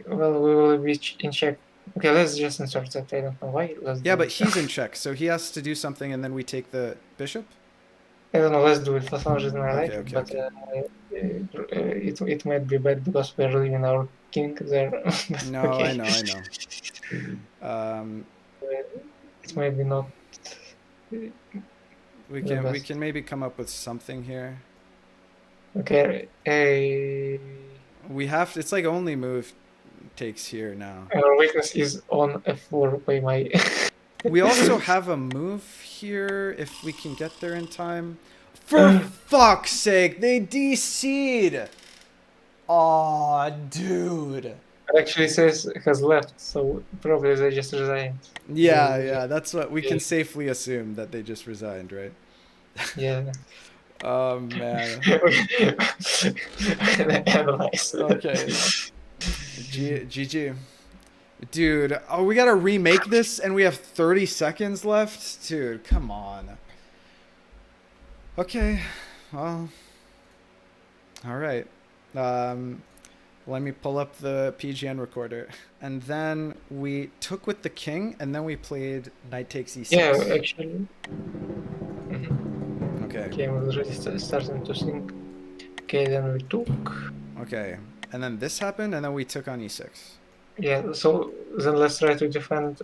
well, we will be in check. Okay, let's just insert that. I don't know why. Let's Yeah, do but it. he's in check, so he has to do something, and then we take the bishop. I don't know. Let's do it. For some reason, I like Okay, it, okay, but okay. it might be bad because we're leaving our king there. But No, okay. I know. It might be not. We The can best. maybe come up with something here. Okay. We have to, it's like only move takes here now. Our weakness is on f4 by my. We also have a move here if we can get there in time. For fuck's sake, they DC'd. Aw, dude. It actually says has left, so probably they just resigned. Yeah, that's what we can safely assume, that they just resigned, right? Yeah. Oh man. Analyze. Okay. GG. Dude, oh, we gotta remake this and we have 30 seconds left? Dude, come on. Okay, well, all right. Let me pull up the PGN recorder. And then we took with the king, and then we played knight takes e6. Yeah, actually. Okay. Game was already starting to sink. Okay, then we took. Okay, and then this happened, and then we took on e6. Yeah, so then let's try to defend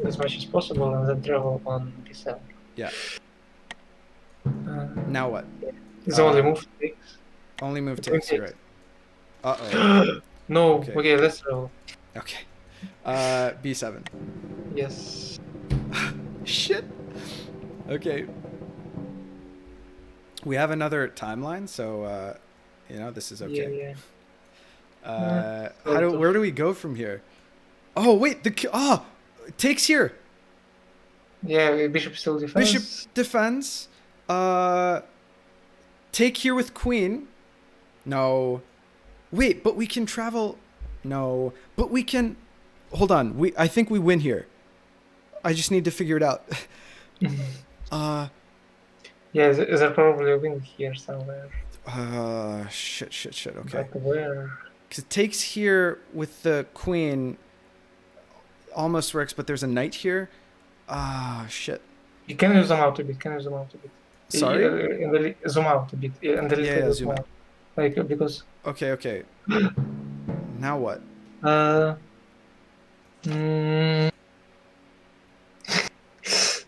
as much as possible and then travel on b7. Yeah. Now what? It's only move takes. Only move The queen takes. You're takes. right. Uh-oh. No. Okay. Okay, let's roll. Okay. B7. Yes. Shit. Okay. We have another timeline, so this is Yeah, okay. yeah. Sort of. Where do we go from here? Oh wait, takes here. Yeah, bishop still defends. Bishop defends. Take here with queen. No. Wait, but we can travel. No, but we can. Hold on. I think we win here. I just need to figure it out. Yeah, there's probably a win here somewhere. Shit. Okay. But where? Because it takes here with the queen almost works, but there's a knight here. Shit. You can zoom out a bit. Sorry? Zoom out a bit. And the Yeah, zoom out. Like, because... Okay. Now what?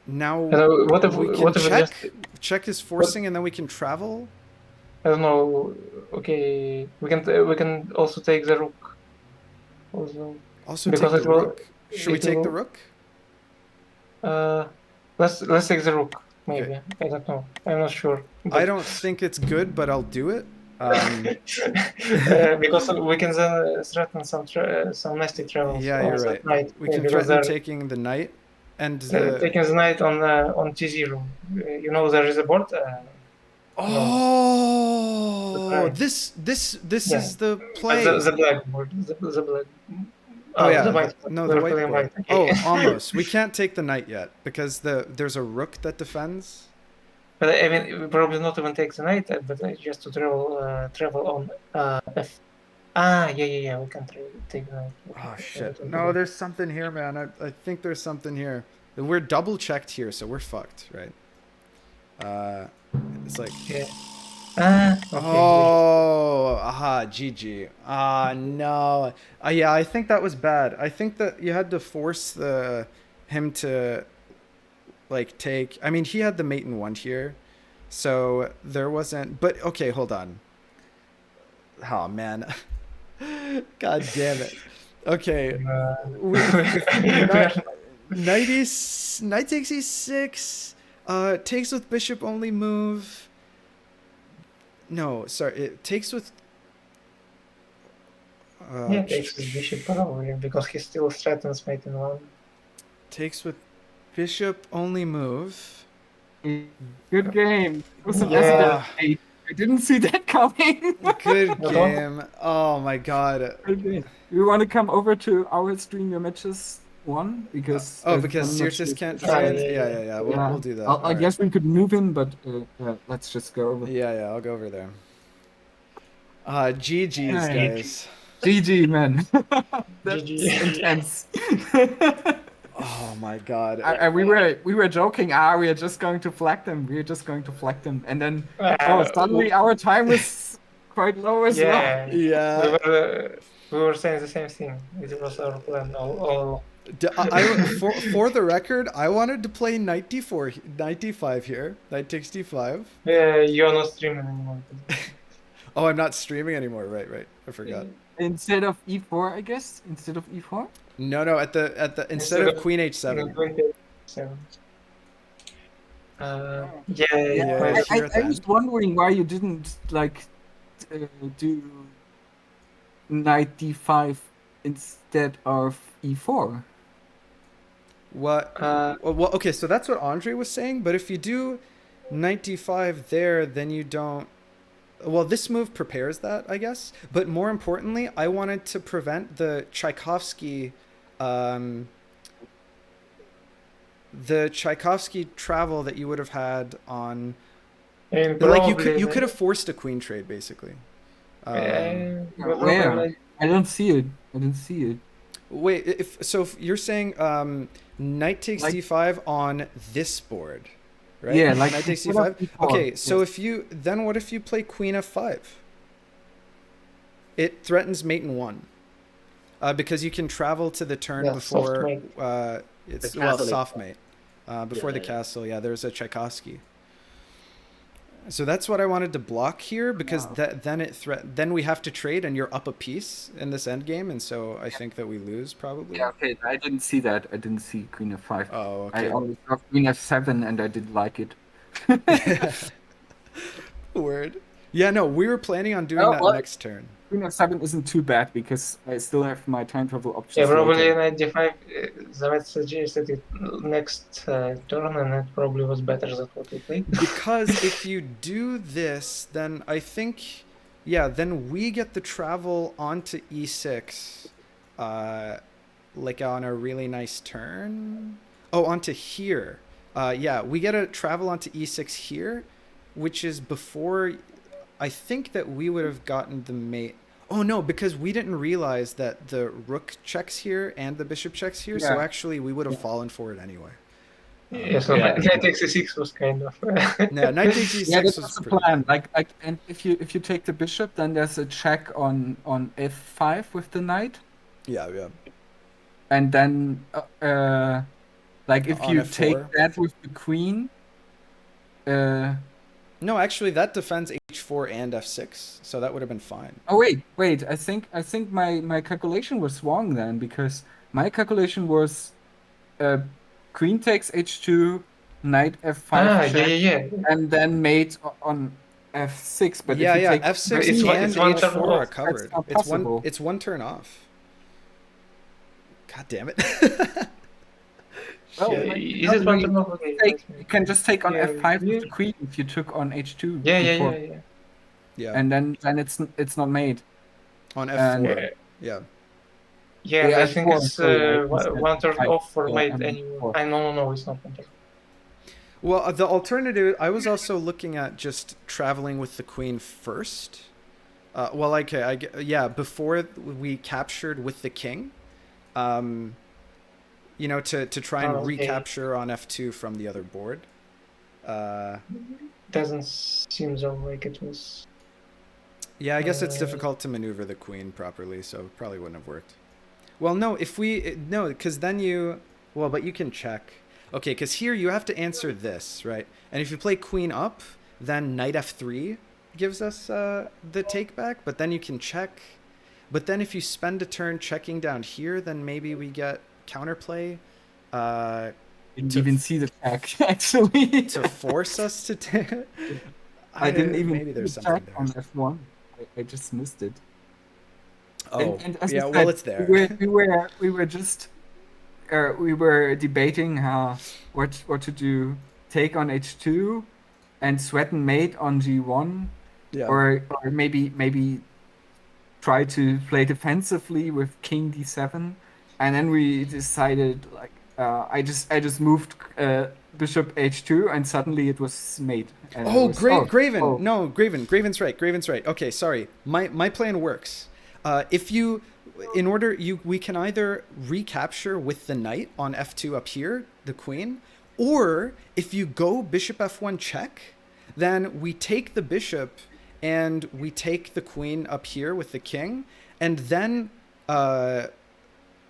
Now what if we can check? just... Check is forcing, and then we can travel? I don't know. Okay, we can also take the rook. Also because take the rook? Should we take the rook? Let's take the rook, maybe. Okay. I don't know. I'm not sure. I don't think it's good, but I'll do it. Because we can then threaten some nasty travels. Yeah, you're right. Knight, We can threaten taking the knight and taking the knight on T0. There is a board. This is the play. The black board. The black. Oh yeah, the white. No, the white board. White. Okay. Oh, almost. We can't take the knight yet because there's a rook that defends. But I mean, we probably not even take the knight, but just to travel on F. Yeah. We can take the knight. Oh shit! No, there's something here, man. I think there's something here. We're double checked here, so we're fucked, right? It's like. Yeah. Okay. GG. No. Yeah, I think that was bad. I think that you had to force him to take. I mean, he had the mate in one here, so there wasn't. But okay, hold on. Oh man, god damn it. Okay, knight takes e6. Takes with bishop only move. No, sorry. It takes with. Takes with bishop probably because he still threatens mate in one. Takes with bishop only move. Good game. It was I didn't see that coming. Good game. Oh my god. Good game. You want to come over to our stream your matches one because Sirtis can't join. Yeah. We'll do that. I guess we could move in, but let's just go over. Yeah. I'll go over there. GG's guys. GG man. That's GG. intense. Oh my god. We were joking. We are just going to flag them. And then suddenly our time is quite low as well. Yeah. We were saying the same thing. It was our plan all. For the record, I wanted to play knight d4, knight d5 here, knight takes d5. Yeah, you're not streaming anymore. Oh, I'm not streaming anymore. Right. I forgot. Instead of e4, I guess. Instead of e4. No. At the instead of queen h7. I was wondering why you didn't do knight d5 instead of e4. What? Well, okay, so that's what Andre was saying. But if you do knight d5 there, then you don't. Well, this move prepares that, I guess. But more importantly, I wanted to prevent the Tchaikovsky travel that you would have had on. You could have forced a queen trade basically. Where? I don't see it. Wait, if you're saying knight takes d5 on this board, right? Yeah, knight takes d5. Okay, so what if you play queen f5? It threatens mate in one, because you can travel to the turn before soft mate, before the castle. Yeah, there's a Tchaikovsky. So that's what I wanted to block here because Yeah. then we have to trade and you're up a piece in this endgame, and so I think that we lose probably. Yeah, okay. I didn't see that. I didn't see Queen F5. Oh, I okay. always saw Queen F7 and I didn't like it. Word. Yeah, no, we were planning on doing Oh, that well, next turn. Queen F7 isn't too bad because I still have my time travel Yeah, options probably later. knight d5. Zamet suggested it next turn, and it probably was better than what we played. Because if you do this, then I think, yeah, then we get the travel onto e6, uh, like on a really nice turn. Oh, onto here. Yeah, we get a travel onto e6 here, which is before. I think that we would have gotten the mate. Oh no, because we didn't realize that the rook checks here and the bishop checks here. So Yeah. actually, we would have Yeah. fallen for it anyway. Yeah, so Yeah. knight x6 was kind of. Yeah, knight takes Yeah, e6 that was was the pretty plan. good. Like, and if you take the bishop, then there's a check on f5 with the knight, Yeah, yeah. and then like if On you take f4. that with the queen, uh, No, actually, that defends h4 and f6, so that would have been fine. oh wait, I think my calculation was wrong then because my calculation was queen takes h2, knight f5 Yeah, check, yeah. and then mate on f6. But if Yeah, you yeah. take f6 It's queen, and it's one turn h4 are off. covered. that's not It's one. possible. It's one turn off. God damn it. Well, Yeah, Shit. is it one turn off? Okay, you can just take on Yeah, f5 yeah. with the queen if you took on h2 Yeah, before, yeah. Yeah. and then it's not made. On And f4. Yeah, Yeah. yeah, and yeah, I think f4. it's Sorry, I said one turn f5. off for Yeah, mate and anyway. f4. I no, it's not one turn. Well, the alternative, I was also looking at just traveling with the queen first. Well, okay, yeah, before we captured with the king, um, to try Oh, and okay. recapture on f2 from the other board. Doesn't seem so like it was. Yeah, I guess it's difficult to maneuver the queen properly, so it probably wouldn't have worked. Well, no, no, because then but you can check. Okay, because here you have to answer this, right? And if you play queen up, then knight f3 gives us the take back, but then you can check. But then if you spend a turn checking down here, then maybe we get counterplay. Didn't To even see the check actually. to force us to I didn't even maybe see there's the something check there. on f1. I just missed it. Oh, And as yeah, I well, said, it's there. we were just we were debating what to do. Take on h2 and threaten mate on g1, Yeah. or maybe try to play defensively with king d7, and then we decided like I just moved bishop h2, and suddenly it was mate. And I Oh, was great, Graven. oh No, Graven's right. Graven's right. Okay, sorry. My plan works. If you, in order, we can either recapture with the knight on f2 up here, the queen, or if you go bishop f1 check, then we take the bishop and we take the queen up here with the king, and then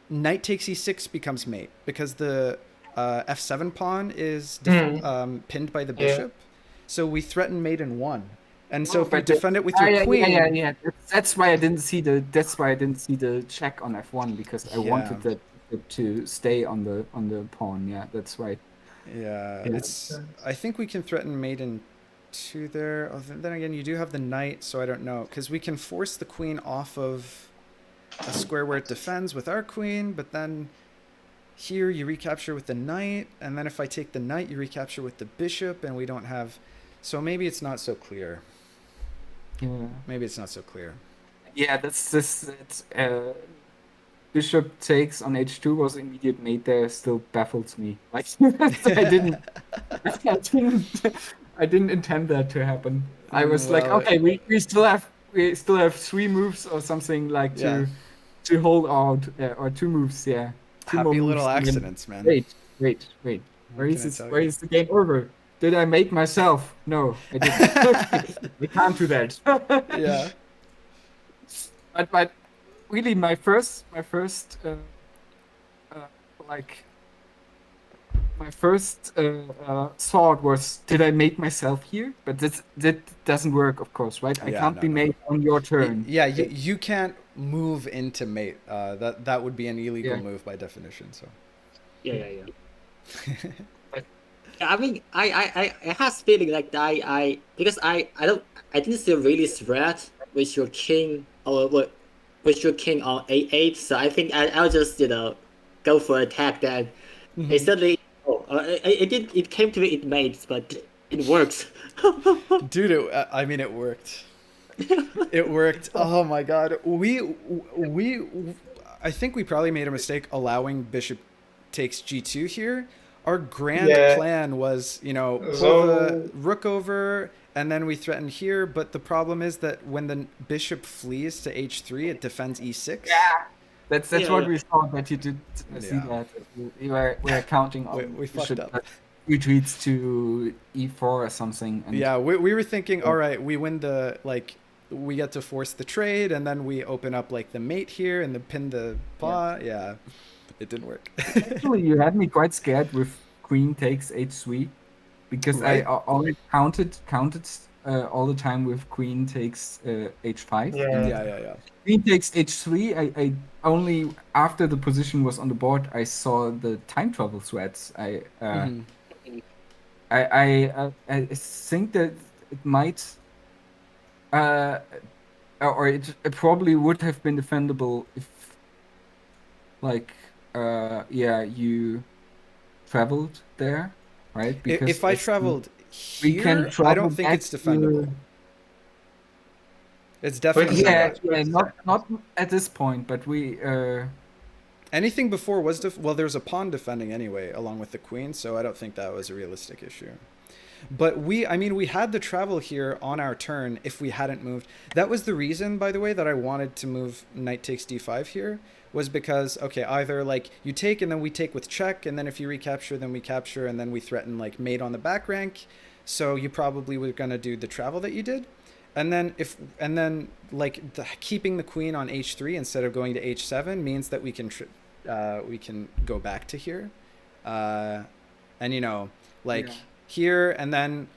knight takes e6 becomes mate because the f7 pawn is pinned by the bishop. So we threaten mate in one. And so if you defend it with your queen, yeah. That's why I didn't see the check on f1 because I wanted that to stay on the pawn. Yeah, that's right. Yeah, it's. I think we can threaten mate in two there. Oh, then again, you do have the knight, so I don't know because we can force the queen off of a square where it defends with our queen, but then here you recapture with the knight, and then if I take the knight, you recapture with the bishop, and we don't have. So maybe it's not so clear. Yeah. Maybe it's not so clear. Yeah, bishop takes on h2 was immediate mate there still baffles me. Like I didn't intend that to happen. I was like, okay, we still have three moves or something like to hold out or two moves, yeah. Two Happy more little moves, accidents, man. Wait. Where is the game over? Did I make myself? No, I didn't. We can't do that. Yeah. But really, my first like my first thought was, did I mate myself here? But that doesn't work, of course, right? I Yeah, can't no, be no. mate on your turn. Yeah, you can't move into mate. That would be an illegal Yeah. move by definition. So. Yeah. But yeah, I mean, I have feeling like because I didn't see really threat with your king or what with your king on A8, so I think I'll just go for attack then. It suddenly it came to me it mates, but it works. Dude, I mean, it worked. It worked. Oh my god. I think we probably made a mistake allowing bishop takes g2 here. Our grand Yeah. plan was, pull the So rook over and then we threaten here, but the problem is that when the bishop flees to h3, it defends e6. That's Yeah, what yeah. we thought, that you did see Yeah. that. We were counting on We fucked bishop up. that retreats to e4 or something. And Yeah, we were thinking, all right, we win we get to force the trade, and then we open up like the mate here and the pin the pawn. Yeah, it didn't work. actually, you had me quite scared with queen takes h3, because Right? I only counted all the time with queen takes h5. Yeah. And Yeah. queen takes h3. I only after the position was on the board, I saw the time travel threats. Mhm. I think that it might, or it probably would have been defendable if, like, you traveled there, right? Because If I I think traveled we can here, I travel don't think back it's defendable. to. It's Wait a definitely second. not. Not at this point, but we. Anything before was well. There's a pawn defending anyway, along with the queen, so I don't think that was a realistic issue. But we had the travel here on our turn if we hadn't moved. That was the reason, by the way, that I wanted to move knight takes d5 here, was because, okay, either like you take and then we take with check, and then if you recapture, then we capture, and then we threaten like mate on the back rank. So you probably were going to do the travel that you did. And then keeping the queen on h3 instead of going to h7 means that we can go back to here. And Yeah. here, and then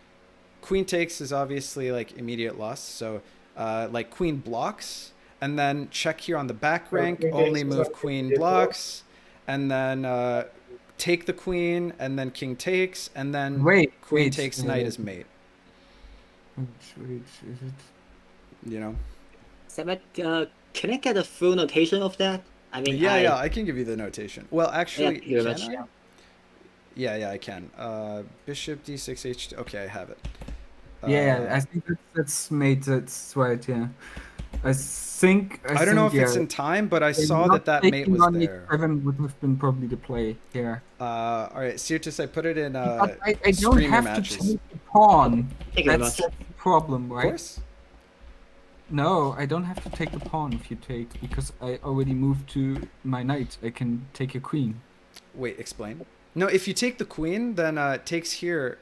queen takes is obviously like immediate loss, so like queen blocks, and then check here on the back rank, Queen only takes is move not queen immediate blocks, and then take the queen, and then king takes, and then queen Wait. takes knight as mate, Which is it? you know. Samet, can I get a full notation of that? I mean, Yeah, I can give you the notation. Well, actually, thank you very can much. I? Yeah, I can. Bishop d6 h2. Okay, I have it. I think that's made. That's right. Yeah, I think. I don't know if it's in time, but I saw not that mate taking was on there. e7 would have been probably the play here. All right, Sirtis, I put it in But I don't stream your have to matches. take the pawn. Thank you very That's much. the problem, Of right? course. No, I don't have to take the pawn if you take, because I already moved to my knight. I can take a queen. Wait, explain. No, if you take the queen, then takes here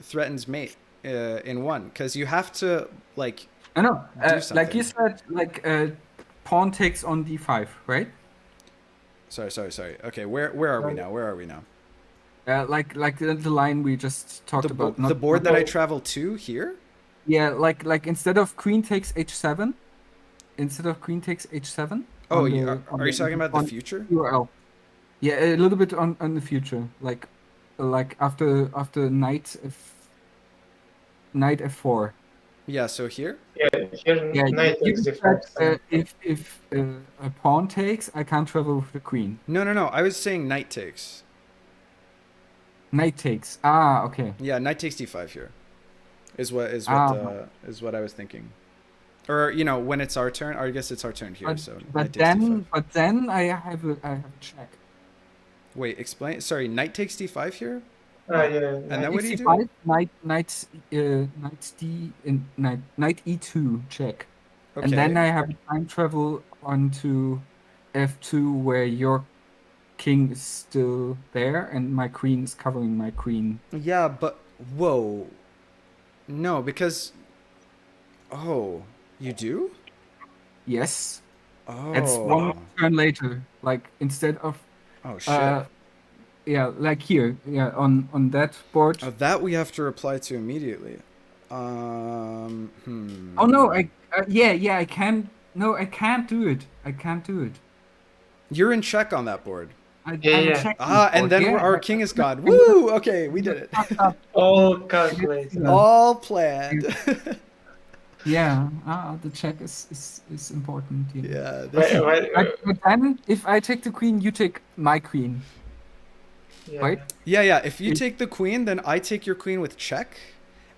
threatens mate in one, because you have to like. I know. Do Like you something. said, like pawn takes on d5, right? Sorry. Okay, where are we now? Where are we now? Like the line we just talked about. The board that I travel to here. Yeah, like instead of queen takes h7, Oh, on yeah. the- on Are you the- talking about the on future? URL. Yeah, a little bit on the future, like after knight f4. Yeah. So here. Yeah, here Yeah, knight you takes said, d5. if a pawn takes, I can't travel with the queen. No. I was saying knight takes. Knight takes. Ah, okay. Yeah, knight takes d5 here. Is what Ah. is what I was thinking. Or when it's our turn. Or I guess it's our turn here. So But knight takes d5. then I have a check. Wait, explain. Sorry, knight takes d5 here. Yeah. And then what do you do? d5, knight knight e2 check. Okay. And then I have time travel onto f2, where your king is still there and my queen is covering my queen. Yeah, but whoa. No, because. Oh, you do? Yes. Oh. That's one turn later. Like instead of Oh shit. Yeah, like here. Yeah, on that board. Oh, that we have to reply to immediately. Oh no, yeah, I can. No, I can't do it. I can't do it. You're in check on that board. Yeah, I'm a yeah. check Ah, and board. then Yeah, our king is gone. Woo! Okay, we did it. All calculated. All planned. Yeah, the check is important. Yeah. Yeah, this Why, is, why, But then, if I take the queen, you take my queen, yeah. right? yeah. If you take the queen, then I take your queen with check,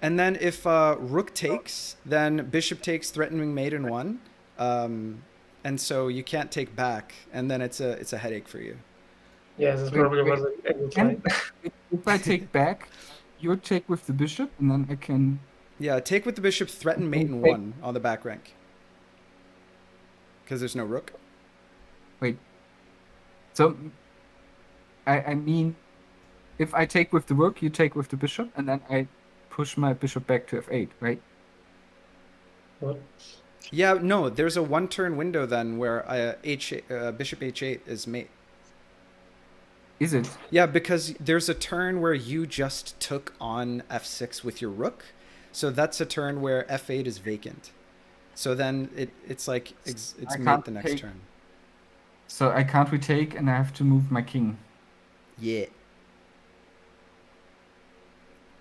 and then if rook takes, then bishop takes, threatening mate in one, and so you can't take back, and then it's a headache for you. Yeah, this Wait, probably wait. was a good And line. if I take back, you take with the bishop, and then I can. Yeah, take with the bishop, threaten mate in Okay. one on the back rank. Because there's no rook. Wait. So, I mean, if I take with the rook, you take with the bishop, and then I push my bishop back to f8, right? What? Yeah, no, there's a one-turn window then where bishop h8 is mate. Is it? Yeah, because there's a turn where you just took on f6 with your rook. So that's a turn where f8 is vacant. So then it's like it's I mate can't the next take- turn. So I can't retake, and I have to move my king. Yeah.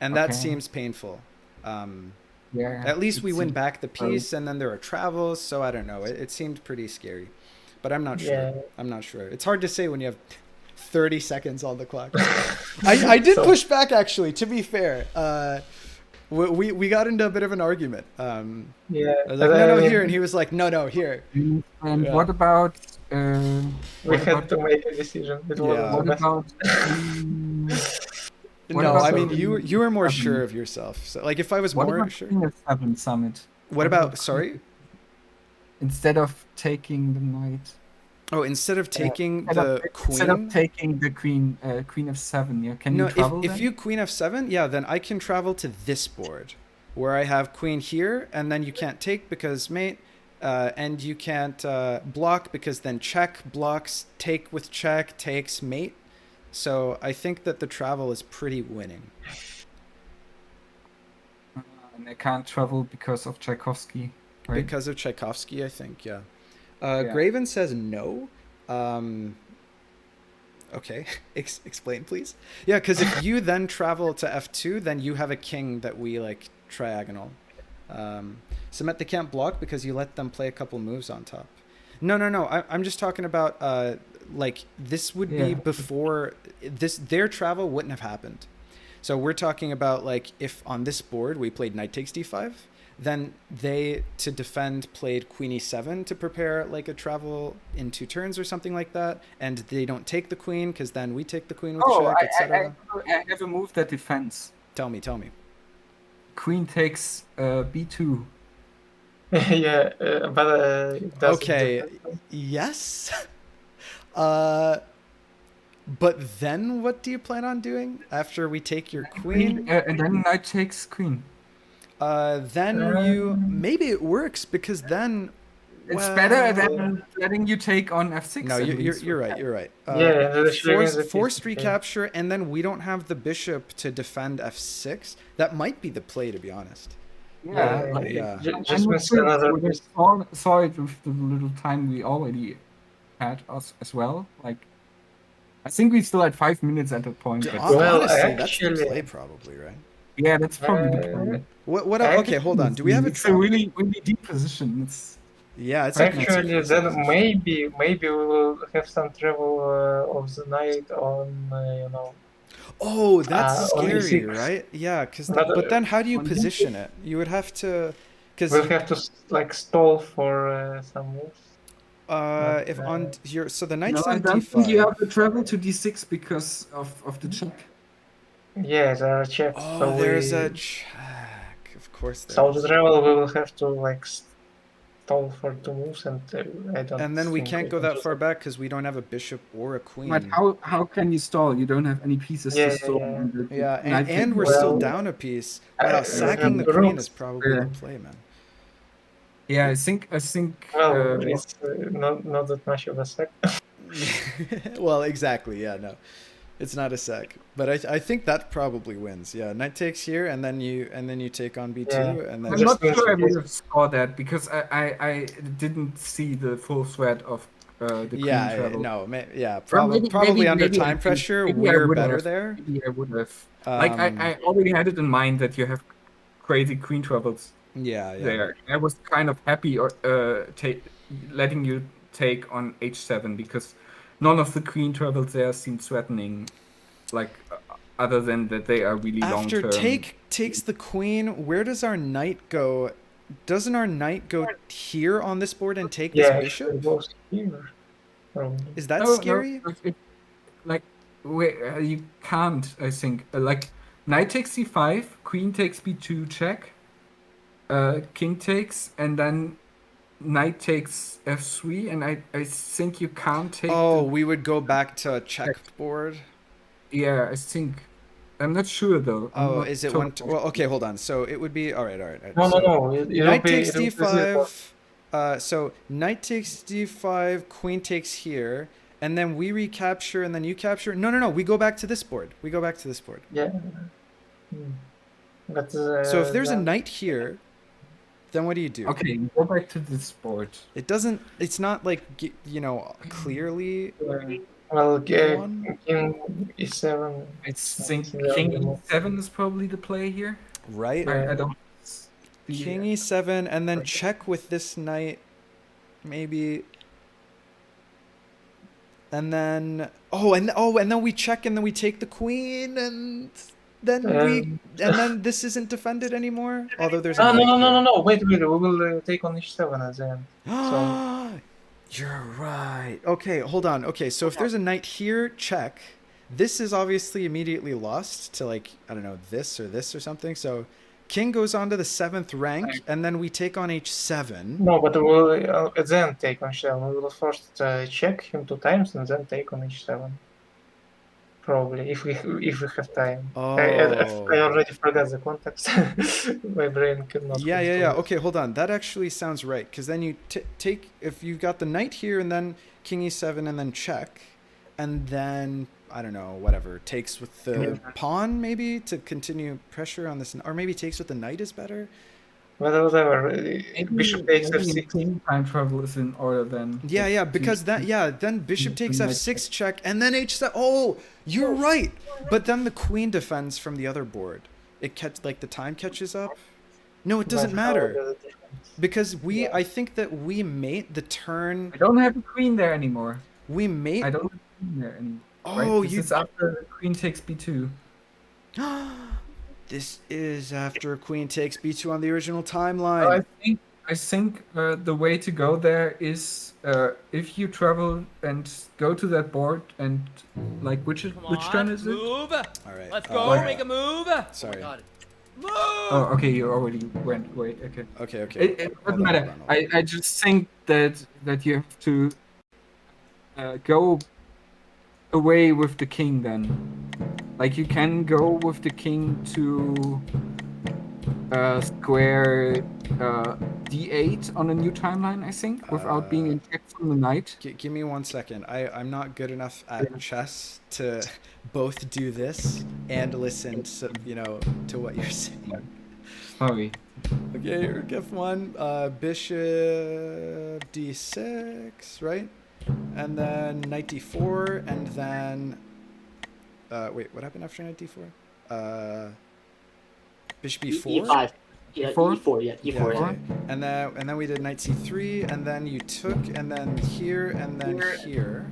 And that Okay. seems painful. Yeah. At least we it's- win back the piece, and then there are travels. So I don't know. It seemed pretty scary, but I'm not sure. Yeah. I'm not sure. It's hard to say when you have 30 seconds on the clock. I did So- push back actually. To be fair, we got into a bit of an argument. Yeah. I was like, no, here, and he was like, no, here. And Yeah. what about? We What had about? to make a decision. It Yeah. wasn't What the best. about? What No, about I the mean you were more seven? sure of yourself. So like if I was What more about sure. Queen f7 summit? What about sorry? Instead of taking the knight. Oh, instead of taking Instead the of, instead queen. of taking the queen, queen f7, yeah. Can No, you travel if then? you queen f7, yeah, then I can travel to this board where I have queen here, and then you can't take because mate, and you can't block because then check blocks, take with check, takes mate. So I think that the travel is pretty winning. And I can't travel because of Tchaikovsky, right? Because of Tchaikovsky, I think, yeah. Yeah. Graven says no. Okay, explain please. Yeah, because if you then travel to f2, then you have a king that we like triagonal. Cement they can't block because you let them play a couple moves on top. No. I'm just talking about like this would be Yeah. before their travel wouldn't have happened. So we're talking about like if on this board we played knight takes d5, then they to defend played queen e7 to prepare like a travel in 2 turns or something like that, and they don't take the queen because then we take the queen with check, etc. I have a move that defends. Tell me. Queen takes b2. Yeah, but it doesn't Okay, defend. yes. But then what do you plan on doing after we take your queen? And then knight takes queen. Then you maybe it works because then It's better well, than letting you take on f6. No, at you're least. you're right. You're right. Yeah, the shooting is a Forced piece, okay. recapture, and then we don't have the bishop to defend f6. That might be the play, to be honest. Yeah, Yeah, like, yeah. Just I'm miss sure another we piece. saw it with the little time we already had us as well. Like, I think we still had 5 minutes at that point. But Well, Honestly, that's the actually- play, probably, right? yeah, that's probably the plan. What? Okay, hold on. Do we have a It's a travel? really deep position. It's Yeah, it's Actually, it's then maybe we will have some travel of the night on Oh, that's on scary, E6. right? Yeah, because Not- but then how do you on position it? You would have to, because we'll have to like stall for some moves. if on your so the knight's I on don't think you d5. have to travel to d6 because of the check. Yeah, there are checks. Oh, so there's we, a check. Of course there So is. the travel we will have to like stall for 2 moves, and I don't. And then we think can't go can that do far back because we don't have a bishop or a queen. But how can you stall? You don't have any pieces Yeah, to stall. yeah. on the Yeah, knight and we're takes- still Well, down a piece. I- Wow, I sacking the have queen rooks. is probably the Yeah. play, man. Yeah, I think. Well, it's not that much of a sec. Well, exactly. Yeah, no. It's not a sec, but I think that probably wins. Yeah, knight takes here, and then you take on b2, Yeah. and I'm then Just not sure I in would case. have saw that because I didn't see the full threat of the queen yeah, travel. no, yeah, Or probably under maybe I time did. pressure, Maybe I we're would better have. there. Maybe I would have. Like Um, I already had it in mind that you have crazy queen travels yeah. there. I was kind of happy or letting you take on h7 because none of the queen travels there seem threatening. Like other than that they are really long After term. takes the queen, where does our knight go? Doesn't our knight go here on this board and take this Yeah, bishop? actually goes here. Probably. Is that No, scary? like you can't. I think like knight takes c5, queen takes b2 check, king takes, and then knight takes f3, and I think you can't take Oh, the we would go back to checkboard. yeah. I think I'm not sure though. I'm Oh, not is it totally one? Well, okay, hold on. So it would be all right. All right. All right. No, no, So no. It will knight be. takes It will be zero. d5. So knight takes d5, queen takes here, and then we recapture, and then you capture. No, no, no. We go back to this board. We go back to this board. Yeah. Hmm. But So if there's a then- knight here, then what do you do? Okay, go back to this board. It doesn't. It's not like clearly well, one. king e7. I think Yeah, king yeah. e7 is probably the play here. Right. Yeah. I don't. King e7, and then check with this knight, maybe. And then and then we check, and then we take the queen, and then then this isn't defended anymore. Although there's a Ah, no, knight no, no, here. no, no. Wait. We will take on h7 at the end. So You're right. Okay, hold on. Okay, so if there's a knight here, check. This is obviously immediately lost to, like, I don't know, this or something. So king goes on to the 7th rank, and then we take on h7. no, but we will at the end take on h7. We will first check him 2 times and then take on h7. Probably if we have time. I already forgot the context. My brain cannot. Yeah. Okay, hold on. That actually sounds right, because then you take, if you've got the knight here, and then king e7, and then check, and then I don't know, whatever, takes with the pawn maybe to continue pressure on this, or maybe takes with the knight is better. Whatever. Bishop takes maybe f6. king time travel is in order then. Yeah, because then bishop takes f6 check, and then h7. Oh, you're right. But then the queen defends from the other board. Like the time catches up. No, it doesn't matter, because I think that we mate the turn. I don't have a queen there anymore. We mate. I don't have a queen there anymore. Oh, right? This is after the queen takes b2. This is after queen takes b2 on the original timeline. I think the way to go there is if you travel and go to that board and like which turn is it? Move. All right. Let's go. Make a move. Sorry. Move. Oh, okay. You already went. Wait. Okay. Okay. It doesn't matter. I just think that you have to go away with the king then. Like you can go with the king to square d8 on a new timeline, I think, without being in check from the knight. Give me 1 second. I'm not good enough at chess to both do this and listen to, to what you're saying. Sorry. Okay, Rook f1, bishop d6, right? And then knight d4, and then wait, what happened after knight d4? Bishop e4. E5. Yeah, E4? E4. Yeah, E4. Yeah, Yeah. okay. And then we did knight c3, and then you took, and then here, and then here.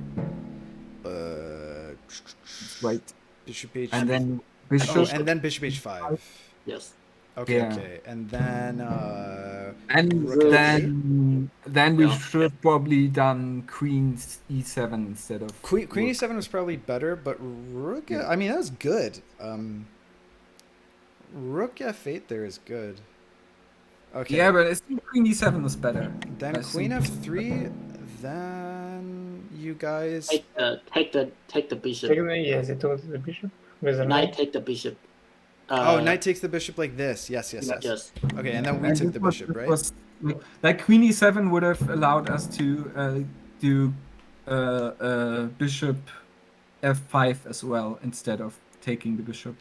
Right. Bishop h. And then bishop. Oh, and then bishop h5. Yes. Okay, Yeah. okay. And then and rook then we should probably done queen e7 instead of Queen e7 was probably better, but rook. I mean, that was good. Rook f8 there is good. Okay. Yeah, but I think queen e7 was better. Then I queen think- f3. Then you guys. Take the bishop. Yes, it was the bishop with the Knight knight. take the bishop. Knight takes the bishop like this. Yes. Yes. Okay, and then we And took this the was- bishop, this right? was, like queen e7 would have allowed us to do bishop f5 as well instead of taking the bishop.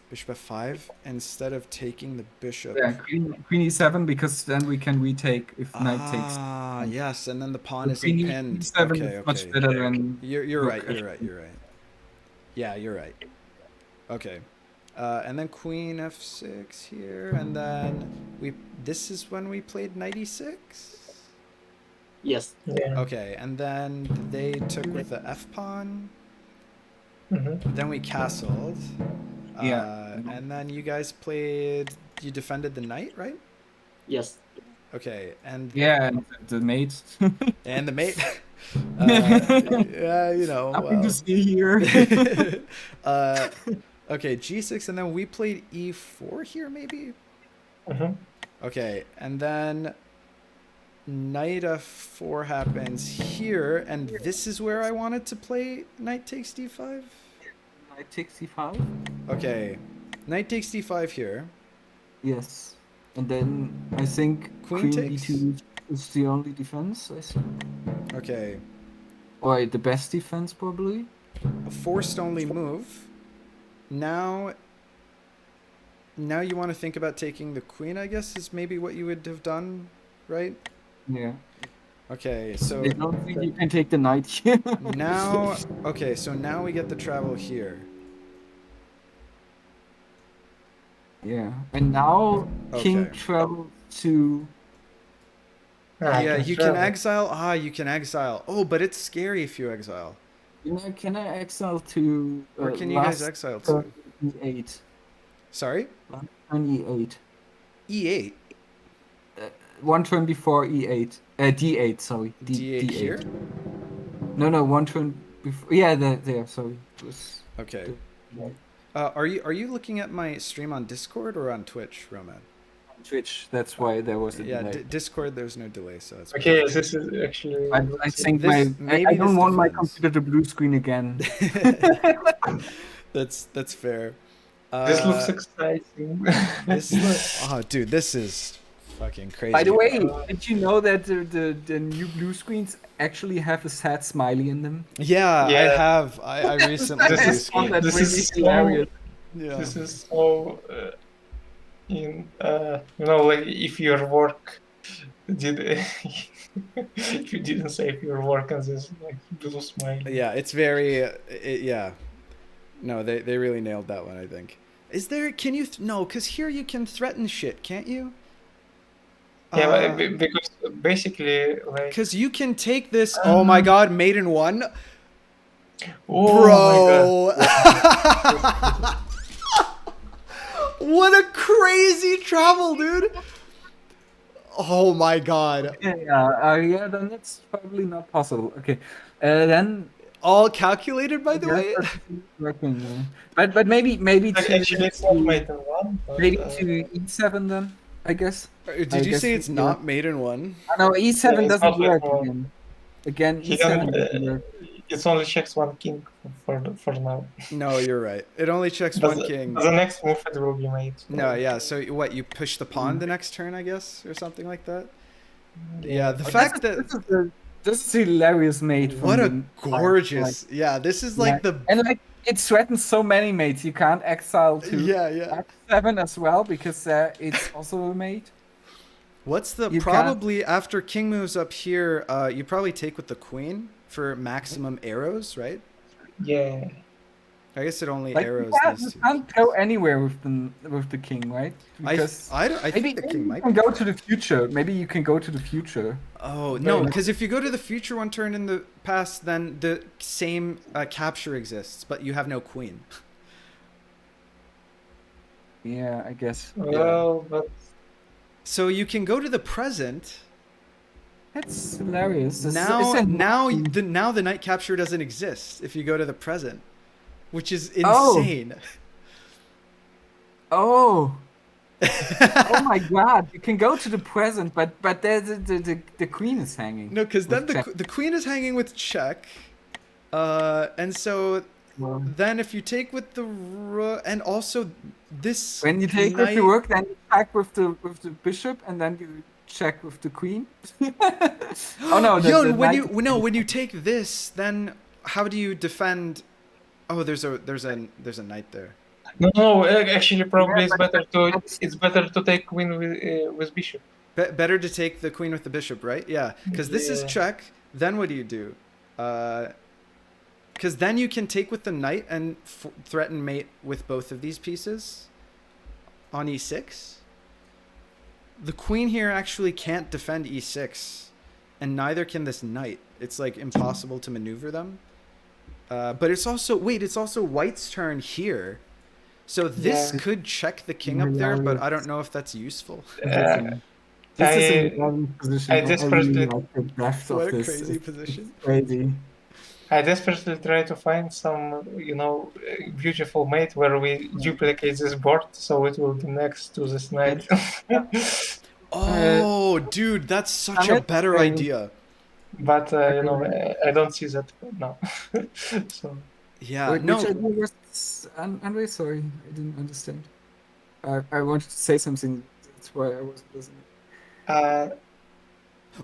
Bishop f5 instead of taking the bishop. Yeah, queen e7 because then we can retake if knight takes. Ah, yes, and then the pawn So isn't pinned. e7 Okay, is much okay. better than. You're rook right. You're right. You're right. Yeah, you're right. Okay, and then queen f6 here, and then we. This is when we played knight e6. Yes. Yeah. Okay, and then they took with the f pawn. Mm-hmm. Then we castled. Yeah. And then you guys played. You defended the knight, right? Yes. Okay, and Yeah, and the mate. and the mate. Yeah, you know. Nothing to Well. see here. Okay, g6, and then we played e4 here, maybe. Mm-hmm. Okay, and then knight f4 happens here, and this is where I wanted to play knight takes d5. Knight takes e5. Okay, knight takes d5 here. Yes, and then I think Queen queen takes? e2 is the only defense. I think, Okay, or the best defense probably. a forced only move. Now you want to think about taking the queen, I guess, is maybe what you would have done, right? Yeah. Okay, so I don't think you can take the knight here. now, okay, so now we get the travel here. Yeah, and now king Okay. travels to. Yeah, you can exile. Ah, you can exile. Oh, but it's scary if you exile. Can I exile to? Where can you guys last exile to? turn e8. Sorry? Last turn e8. E8. One turn before e8. D8. Sorry. D8 here? No. One turn before. Yeah, there. Sorry. It was Okay. the- Are you looking at my stream on Discord or on Twitch, Roman? Twitch. That's why there was a Yeah, delay. Discord. There's no delay, so it's Okay, this is actually. I think This- I maybe don't this want my depends. computer to blue screen again. That's fair. This looks exciting. Oh, dude, this is fucking crazy. By the way, did you know that the new blue screens actually have a sad smiley in them? Yeah, I Yeah. have. I recently. This I is- found that this really is so- hilarious. Yeah. This is so. Like if your work did, if you didn't save your work and this like blue smile. Yeah, it's very. Yeah. No, they really nailed that one. I think. Is there? Can you? No, because here you can threaten shit, can't you? Yeah, because basically like. Because you can take this. Oh my God, maiden one, Oh my God. bro. What a crazy travel, dude. Oh my God. Yeah, then that's probably not possible. Okay, then All calculated, by the yeah, way. that's working. But maybe Like, to actually, it's not maiden one. But, maybe to e7 then I guess. Did I you guess say it's yeah. not maiden one? No, e7 Yeah, it's doesn't not work like again. Again, He e7 doesn't, doesn't work. It only checks one king for now. No, you're right. It only checks But one king. the next move it will be made. No, yeah. So what? You push the pawn the next turn, I guess, or something like that. Yeah, the fact that This is hilarious mate. from what a the- gorgeous. Yeah, this is like the. and like it threatens so many mates. You can't exile to Yeah. f7 as well because it's also a mate. What's the You probably after king moves up here? You probably take with the queen for maximum arrows, right? Yeah. I guess it only Like arrows you these two. can't go anywhere with the king, right? Because I maybe, think the king maybe might. you can go to the future. Maybe you can go to the future. Oh no, because if you go to the future one turn in the past, then the same capture exists, but you have no queen. Yeah, I guess. Well, but So you can go to the present. That's hilarious. Now the night capture doesn't exist if you go to the present, which is Oh. insane. Oh. Oh my God! You can go to the present, but there's the queen is hanging. No, because then With check. the queen is hanging with check, and so Well, then if you take with the and also this when you take with the knight- rook, then you check with the bishop, and then you check with the queen. Oh no! when you take this, then how do you defend? Oh, there's a knight there. No, actually, probably Yeah, it's better to take queen with bishop. Better to take the queen with the bishop, right? Yeah, because this is Yeah. check. Then what do you do? Because then you can take with the knight and threaten mate with both of these pieces on e6. The queen here actually can't defend e6, and neither can this knight. It's like impossible to maneuver them. But it's also white's turn here. So this Yeah. could check the king up there, but I don't know if that's useful. Position. This is an I important position. I I really desperately like the depth What of a this. crazy It's position. crazy. I desperately try to find some, beautiful mate where we duplicate this board so it will be next to this knight. Oh, dude, that's such a Summit, better idea. But I don't see that now. So Yeah, Which no. idea was Andre? Sorry, I didn't understand. I wanted to say something. That's why I wasn't listening. uh,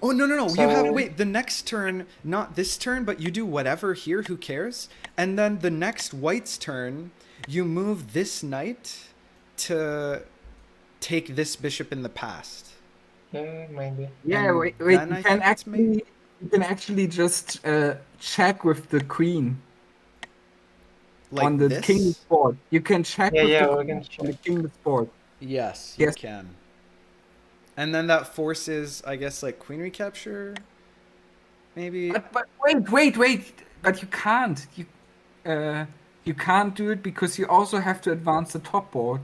Oh, no. You have, So- wait, the next turn, not this turn, but you do whatever here, who cares? And then the next white's turn, you move this knight to take this bishop in the past. yeah, maybe. Yeah, And wait. then I think it's me. You can actually just check with the queen Like on the this? king's board. You can check Yeah, with yeah, the we queen can on the check. king's board. Yes, you Yes. can. And then that forces, I guess, like queen recapture? Maybe? But wait. But you can't. You can't do it because you also have to advance the top board.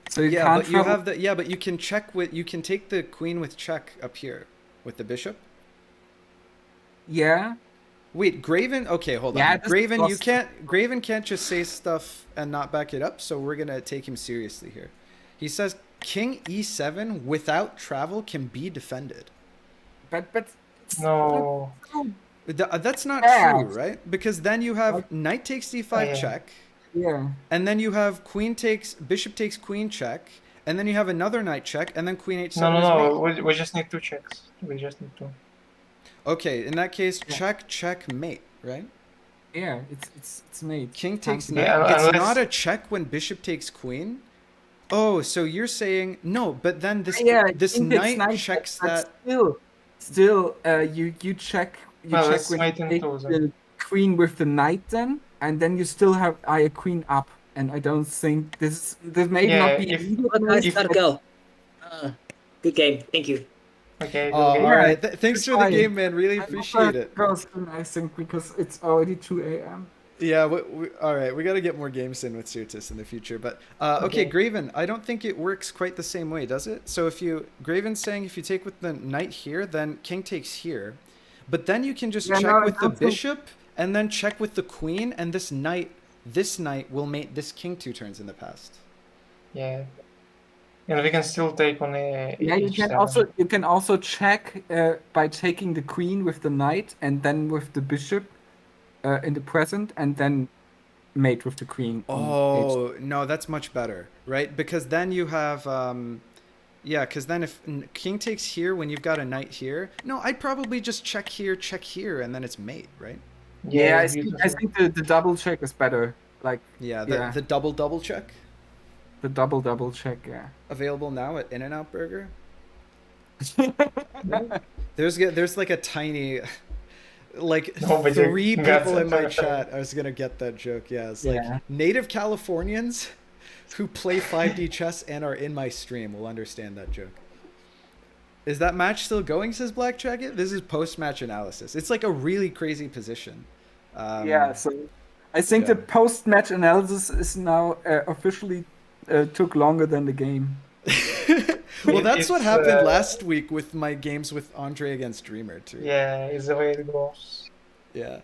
So you Yeah, can't but you travel. have the, yeah, but you can check with, you can take the queen with check up here with the bishop. Yeah. Wait, Graven. Okay, hold Yeah, on. this Graven, was- you can't. Graven can't just say stuff and not back it up. So we're gonna take him seriously here. He says King E7 without travel can be defended. But it's No. That's not Yeah. true, right? Because then you have knight takes d5 Yeah. check, Yeah. and then you have bishop takes queen check, and then you have another knight check, and then queen h7 is No. mate. We just need two checks. We just need two. Okay, in that case, Yeah. check mate, right? Yeah. It's made. King Can't takes be- knight. Yeah, It's unless- not a check when bishop takes queen. Oh, so you're saying no, but then this Yeah, this king takes knight knight, checks but that. Still, you check Well, let's when you mate in take two then. the queen with the knight then, and then you still have a queen up. And I don't think this may Yeah, not be if- immediate But guys, mate, gotta but- go. Good game. Thank you. Okay. Oh, okay. all Yeah, right. Thanks for the fine. game, man. Really I appreciate prefer it. to go soon, I think, because it's already 2 a.m. Yeah. All right. We got to get more games in with Sirtis in the future. But okay, Okay. Graven. I don't think it works quite the same way, does it? So if you Graven's saying if you take with the knight here, then king takes here, but then you can just Yeah, check no, with I the don't think- bishop and then check with the queen, and this knight will mate this king 2 turns in the past. Yeah. And we can still take on a. Yeah, you can also check by taking the queen with the knight and then with the bishop in the present, and then mate with the queen. on Oh, no, that's much better, right? Because then you have, yeah, because then if king takes here when you've got a knight here, no, I'd probably just check here, and then it's mate, right? Yeah, it's I beautiful. think the double check is better. Like Yeah, Yeah. the double check the double check. Yeah. available now at In-N-Out Burger. There's like a tiny, like Nobody 3 got people in my that. chat. I was gonna get that joke. Yeah, it's Yeah. like native Californians who play 5D chess and are in my stream will understand that joke. Is that match still going? Says Black Jacket. This is post-match analysis. It's like a really crazy position. Yeah. So I think yeah. the post-match analysis is now officially took longer than the game. Well, that's what It's, happened last week with my games with Andre against Dreamer too. Yeah, it's the way it goes. Yeah.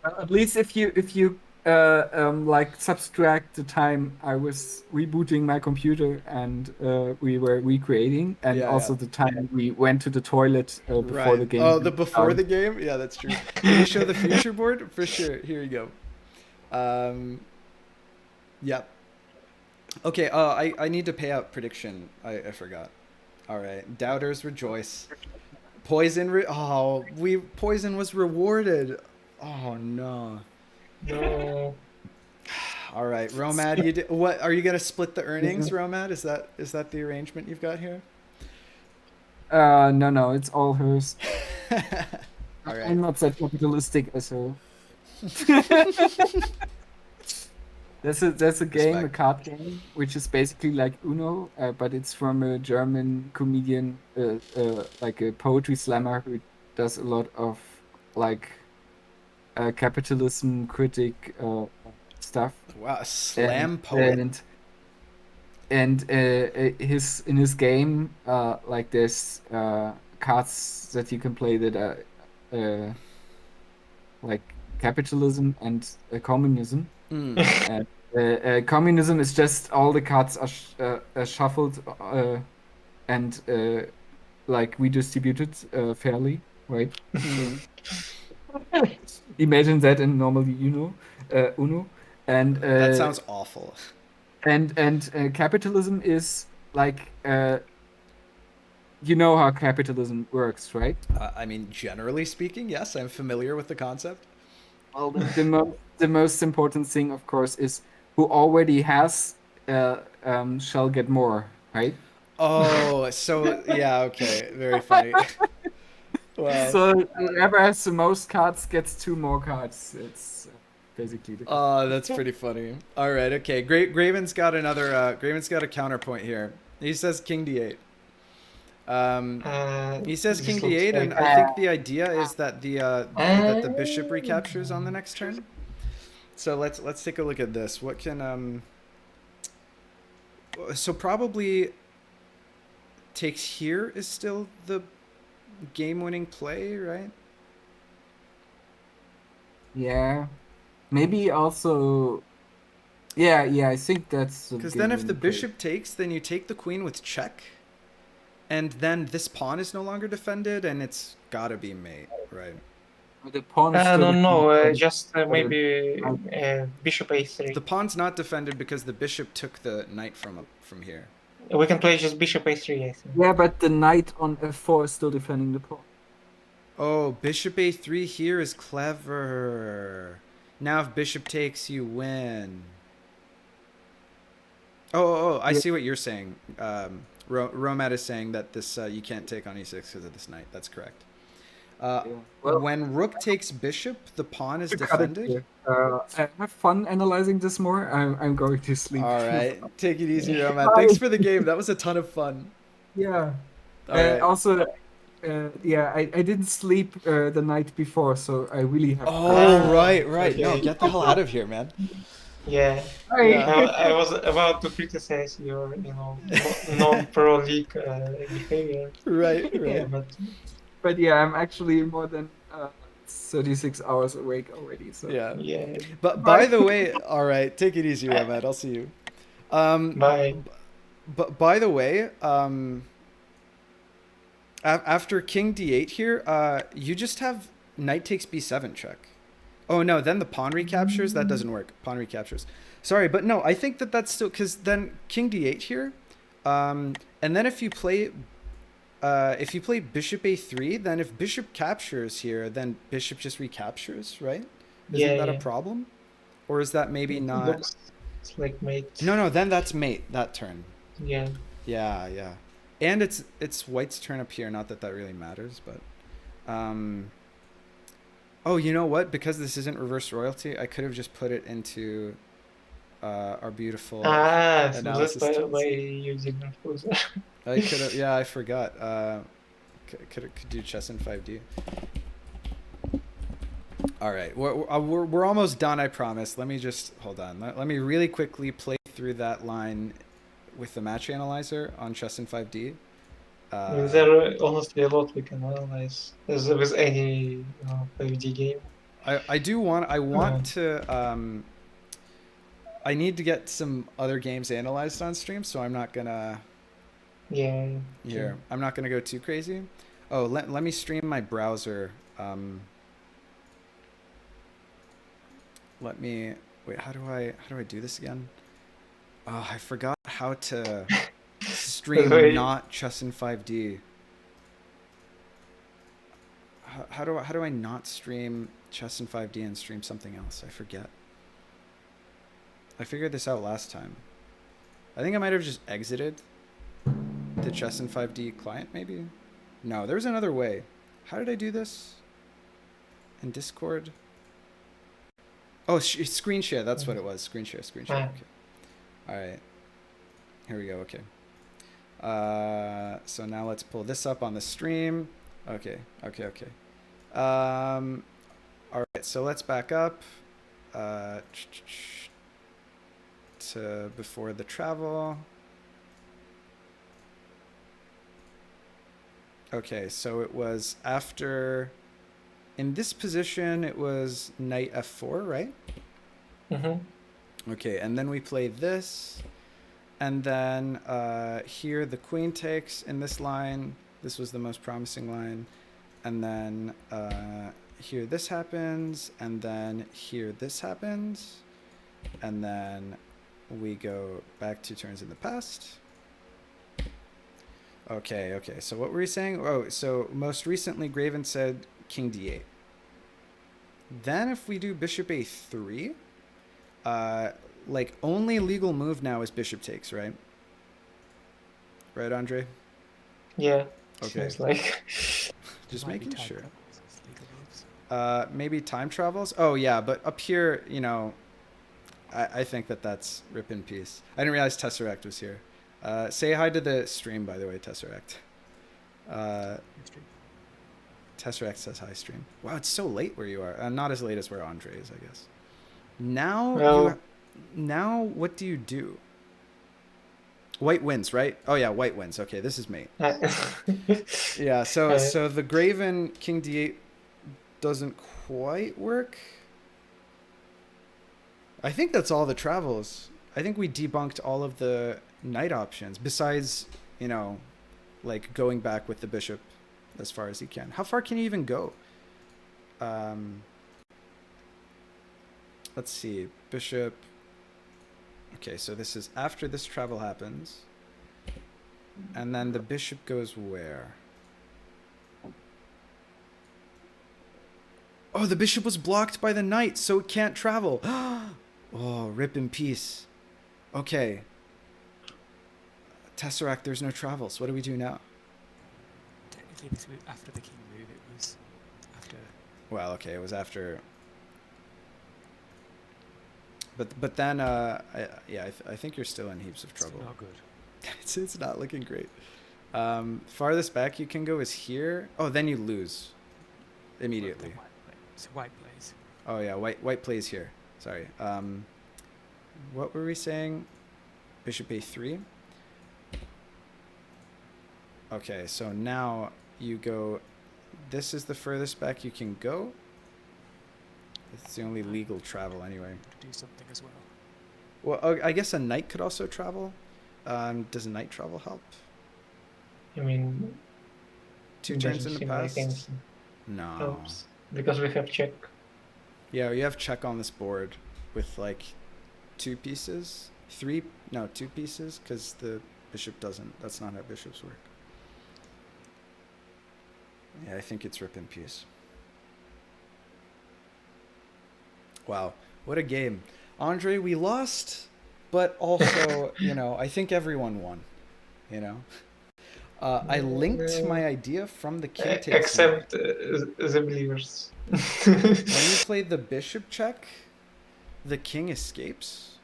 At least if you like subtract the time I was rebooting my computer and we were recreating, and Yeah, also yeah. the time we went to the toilet before Right. the game. Oh, the before the game? Yeah, that's true. Can you show the future board? For sure. Here you go. Yep. Okay, I need to pay out prediction. I forgot. All right. Doubters rejoice. Poison Poison was rewarded. Oh no. No. All right, Romad, what are you gonna split the earnings, Yeah. Romad? Is that the arrangement you've got here? No, it's all hers. All right. I'm not that capitalistic as her. There's a game, a Respect. card game, which is basically like Uno, but it's from a German comedian, like a poetry slammer who does a lot of like capitalism critic stuff. Wow, a And slam poet. his in his game, like there's cards that you can play that are like capitalism and communism. Mm. And communism is just all the cards are shuffled and like redistributed fairly, right? Mm. Imagine that in normally Uno, and That sounds awful. capitalism is like you know how capitalism works, right? I mean, generally speaking, yes, I'm familiar with the concept. Well, the most important thing, of course, is who already has shall get more, right? Oh, so yeah, okay, very funny. Wow. So whoever has the most cards gets two more cards. It's basically the. Oh, that's pretty funny. All right, okay. Graven's got another. Graven's got a counterpoint here. He says King D8. He says This King looks D8, and like I think the idea is that the bishop recaptures on the next turn. So let's take a look at this. What can So probably takes here is still the game-winning play, right? Yeah, maybe also. Yeah. I think that's the Because then if the game-winning play. bishop takes, then you take the queen with check, and then this pawn is no longer defended, and it's gotta be mate, right? The pawn is I still don't know. defended, Just but maybe bishop The a3. pawn's not defended because the bishop took the knight from here. We can play just bishop a3, I think. yeah, but the knight on f4 is still defending the pawn. Oh, bishop a3 here is clever. Now if bishop takes, you win. I Yeah. see what you're saying. Romad is saying that this you can't take on e6 because of this knight. That's correct. Yeah. Well, When rook takes bishop, the pawn is to cut it defended. here. Have fun analyzing this more. I'm going to sleep. All right, take it easy, Romad. Bye. Thanks for the game. That was a ton of fun. Yeah. All right. Also, yeah, I didn't sleep the night before, so I really have. Oh, right. No, Okay. get the hell out of here, man. Yeah. Hi. Yeah. I was about to criticize your, non-pro league behavior. Right. Yeah, but But yeah, I'm actually more than 36 hours awake already. So Yeah. yeah. But by the way, all right, take it easy, Romad. I'll see you. Bye. But by the way, after King D8 here, you just have knight takes B7 check. Oh no, then the pawn recaptures. That doesn't work. Pawn recaptures. Sorry, but no, I think that's still because then King D8 here, and then if you play bishop A3, then if bishop captures here, then bishop just recaptures, right? Isn't that a Yeah. problem? Or is that maybe not? Looks like mate. No, then that's mate that turn. Yeah. Yeah. And it's white's turn up here, not that really matters, but oh, you know what? Because this isn't reverse royalty, I could have just put it into our beautiful So that's analysis why tools. you didn't put that. I could have, yeah, I forgot. Could do chess in 5D. All right, we're almost done. I promise. Let me just hold on. Let me really quickly play through that line with the match analyzer on chess in 5D. There are honestly a lot we can analyze as with any 5D game. I want to I need to get some other games analyzed on stream, so I'm not gonna Yeah. here. I'm not gonna go too crazy. Oh, let me stream my browser. Let me wait. How do I do this again? Oh, I forgot how to stream Wait. not chess in 5D. how do I not stream chess in 5D and stream something else? I forget. I figured this out last time. I think I might have just exited the chess in 5D client, maybe. No, there's another way. How did I do this? In Discord. Oh, screen share. That's what it was. Screen share. Screen share. Okay. All right. Here we go. Okay. So now let's pull this up on the stream. Okay. Okay. Okay. All right. So let's back up to before the travel. Okay. So it was after. In this position, it was knight f4, right? Mm-hmm. Okay, and then we play this, and then here the queen takes in this line. This was the most promising line, and then here this happens, and then here this happens, and then we go back 2 turns in the past. Okay, okay. So what were we saying? Oh, so most recently Graven said king d8. Then if we do bishop a3, like only legal move now is bishop takes, right? Right, Andre? Yeah. Okay. Seems like. Just Might be making time sure. travels as legal moves. Maybe time travels. Oh yeah, but up here, you know, I think that's rip in peace. I didn't realize Tesseract was here. Say hi to the stream, by the way, Tesseract. History. Tesseract says hi, stream. Wow, it's so late where you are. Not as late as where Andre is, I guess. Now, Well, now what do you do? White wins, right? Oh yeah, white wins. Okay, this is mate. Yeah, so the Graven king d8 doesn't quite work. I think that's all the travels. I think we debunked all of the knight options besides, you know, like going back with the bishop as far as he can. How far can he even go? Let's see. Bishop. Okay, so this is after this travel happens. And then the bishop goes where? Oh, the bishop was blocked by the knight, so it can't travel. Oh, rip in peace. Okay. Tesseract, there's no travels. What do we do now? Technically, this was after the king move. It was after. Well, okay, it was after. But then, I think you're still in heaps of It's trouble. not good. It's not looking great. Farthest back you can go is here. Oh, then you lose immediately. So white plays. Oh yeah, white plays here. Sorry. What were we saying? Bishop a3. Okay, so now you go. This is the furthest back you can go. It's the only legal travel anyway. To do something as well. Well, I guess a knight could also travel. Does a knight travel help? I mean, 2 turns in the doesn't seem like past? anything No. helps because we have check. Yeah, you have check on this board with like 2 pieces. 2 pieces, because the bishop doesn't. That's not how bishops work. Yeah, I think it's rip in peace. Wow, what a game. Andre, we lost, but also, you know, I think everyone won, you know? I linked my idea from the king takes Except the believers. When you play the bishop check, the king escapes.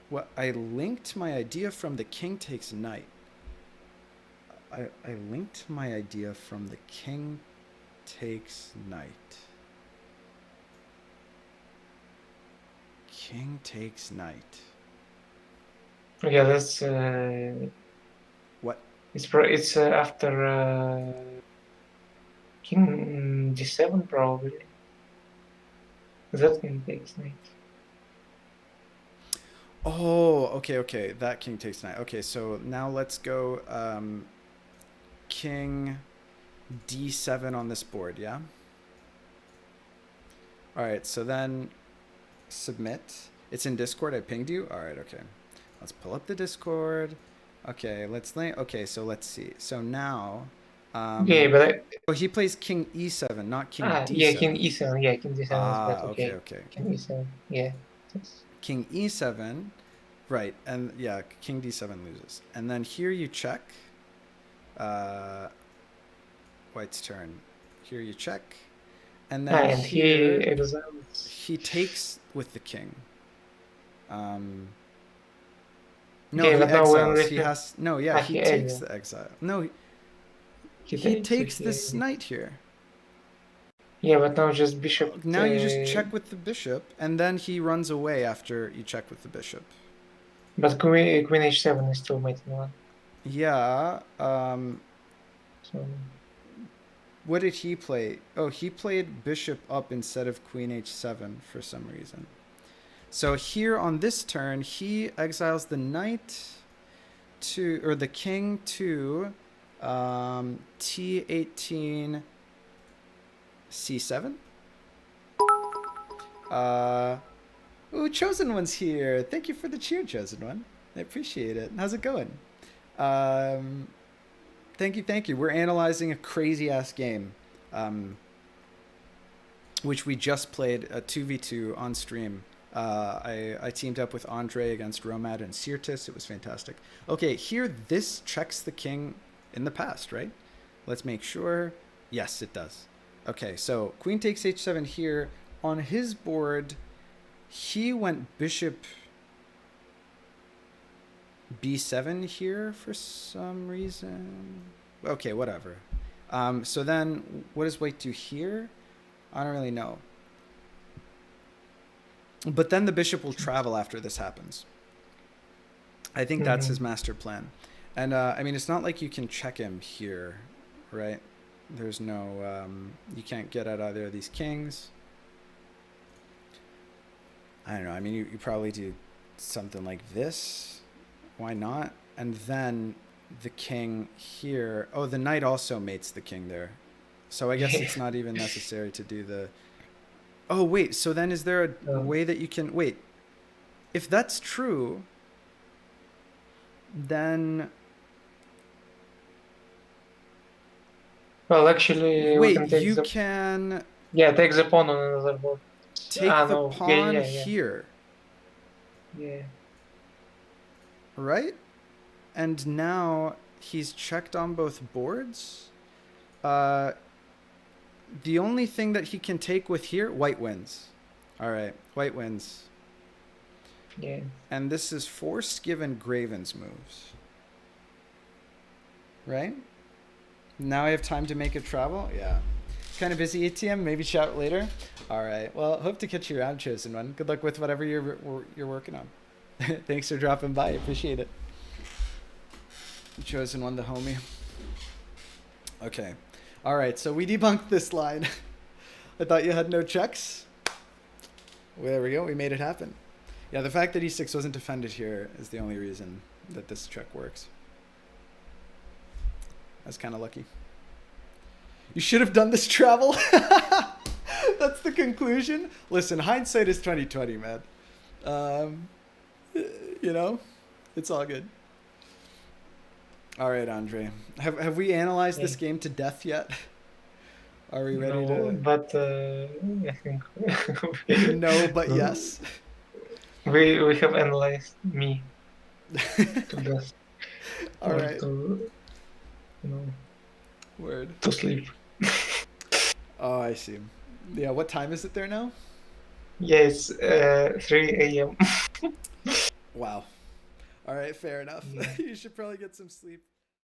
Well, I linked my idea from the king takes knight. I linked my idea from the king takes knight. King takes knight. Yeah, that's What? it's after king g7 probably. That king takes knight. Oh, okay. That king takes knight. Okay, so now let's go king d7 on this board, yeah? All right, so then submit. It's in Discord. I pinged you. All right, okay. Let's pull up the Discord. Okay, let's link. Okay, so let's see. So now Yeah, but Oh, he plays king e7, not king d7. yeah, king e7. Yeah, king d7 is better. okay, okay. King e7. Yeah. King e7, right, and yeah, king d7 loses. And then here you check. White's turn. Here you check. And then And here he exiles. he takes with the king. No, Okay, he but now when exiles. we He have- has no. Yeah, he he takes exiles. the exile. No, he takes takes it, this yeah. knight here. Yeah, but now just bishop. Now you just check with the bishop, and then he runs away after you check with the bishop. But queen h7 is still mating one. Yeah. So What did he play? Oh, he played bishop up instead of queen h7 for some reason. So here on this turn, he exiles the knight to, or the king to t18 c7. Ooh, Chosen One's here. Thank you for the cheer, Chosen One. I appreciate it. How's it going? Thank you, thank you. We're analyzing a crazy-ass game, which we just played a 2v2 on stream. I teamed up with Andre against Romad and Sirtis. It was fantastic. Okay, here this checks the king in the past, right? Let's make sure. Yes, it does. Okay, so queen takes h7 here. On his board, he went bishop b7 here for some reason. Okay, whatever. So then what does white do here? I don't really know. But then the bishop will travel after this happens. I think that's his master plan. And I mean, it's not like you can check him here, right? There's no, you can't get at either of these kings. I don't know. I mean, you probably do something like this. Why not? And then the king here. Oh, the knight also mates the king there. So I guess it's not even necessary to do the... Oh, wait. So then is there a way that you can... Wait. If that's true, then... Well, actually, we Wait, can take you the... can Yeah, take the pawn on another board. take the no. pawn here, Yeah. right? And now he's checked on both boards. The only thing that he can take with here, white wins. All right, white wins. Yeah. And this is forced given Graven's moves. Right? Now I have time to make a travel? Yeah. Kind of busy, ATM. Maybe chat later. All right. Well, hope to catch you around, Chosen One. Good luck with whatever you're working on. Thanks for dropping by. Appreciate it. Chosen One, the homie. Okay. All right. So we debunked this line. I thought you had no checks. Well, there we go. We made it happen. Yeah, the fact that e6 wasn't defended here is the only reason that this check works. That's kind of lucky. You should have done this travel. That's the conclusion. Listen, hindsight is 20/20, man. You know, it's all good. All right, Andre. Have we analyzed this game to death yet? Are we ready to? But I think No, but yes. We have analyzed me to death. All right. To, Word. to sleep. Oh, I see. Yeah, what time is it there now? Yeah, it's 3 a.m. Wow. All right, fair enough. Yeah. You should probably get some sleep.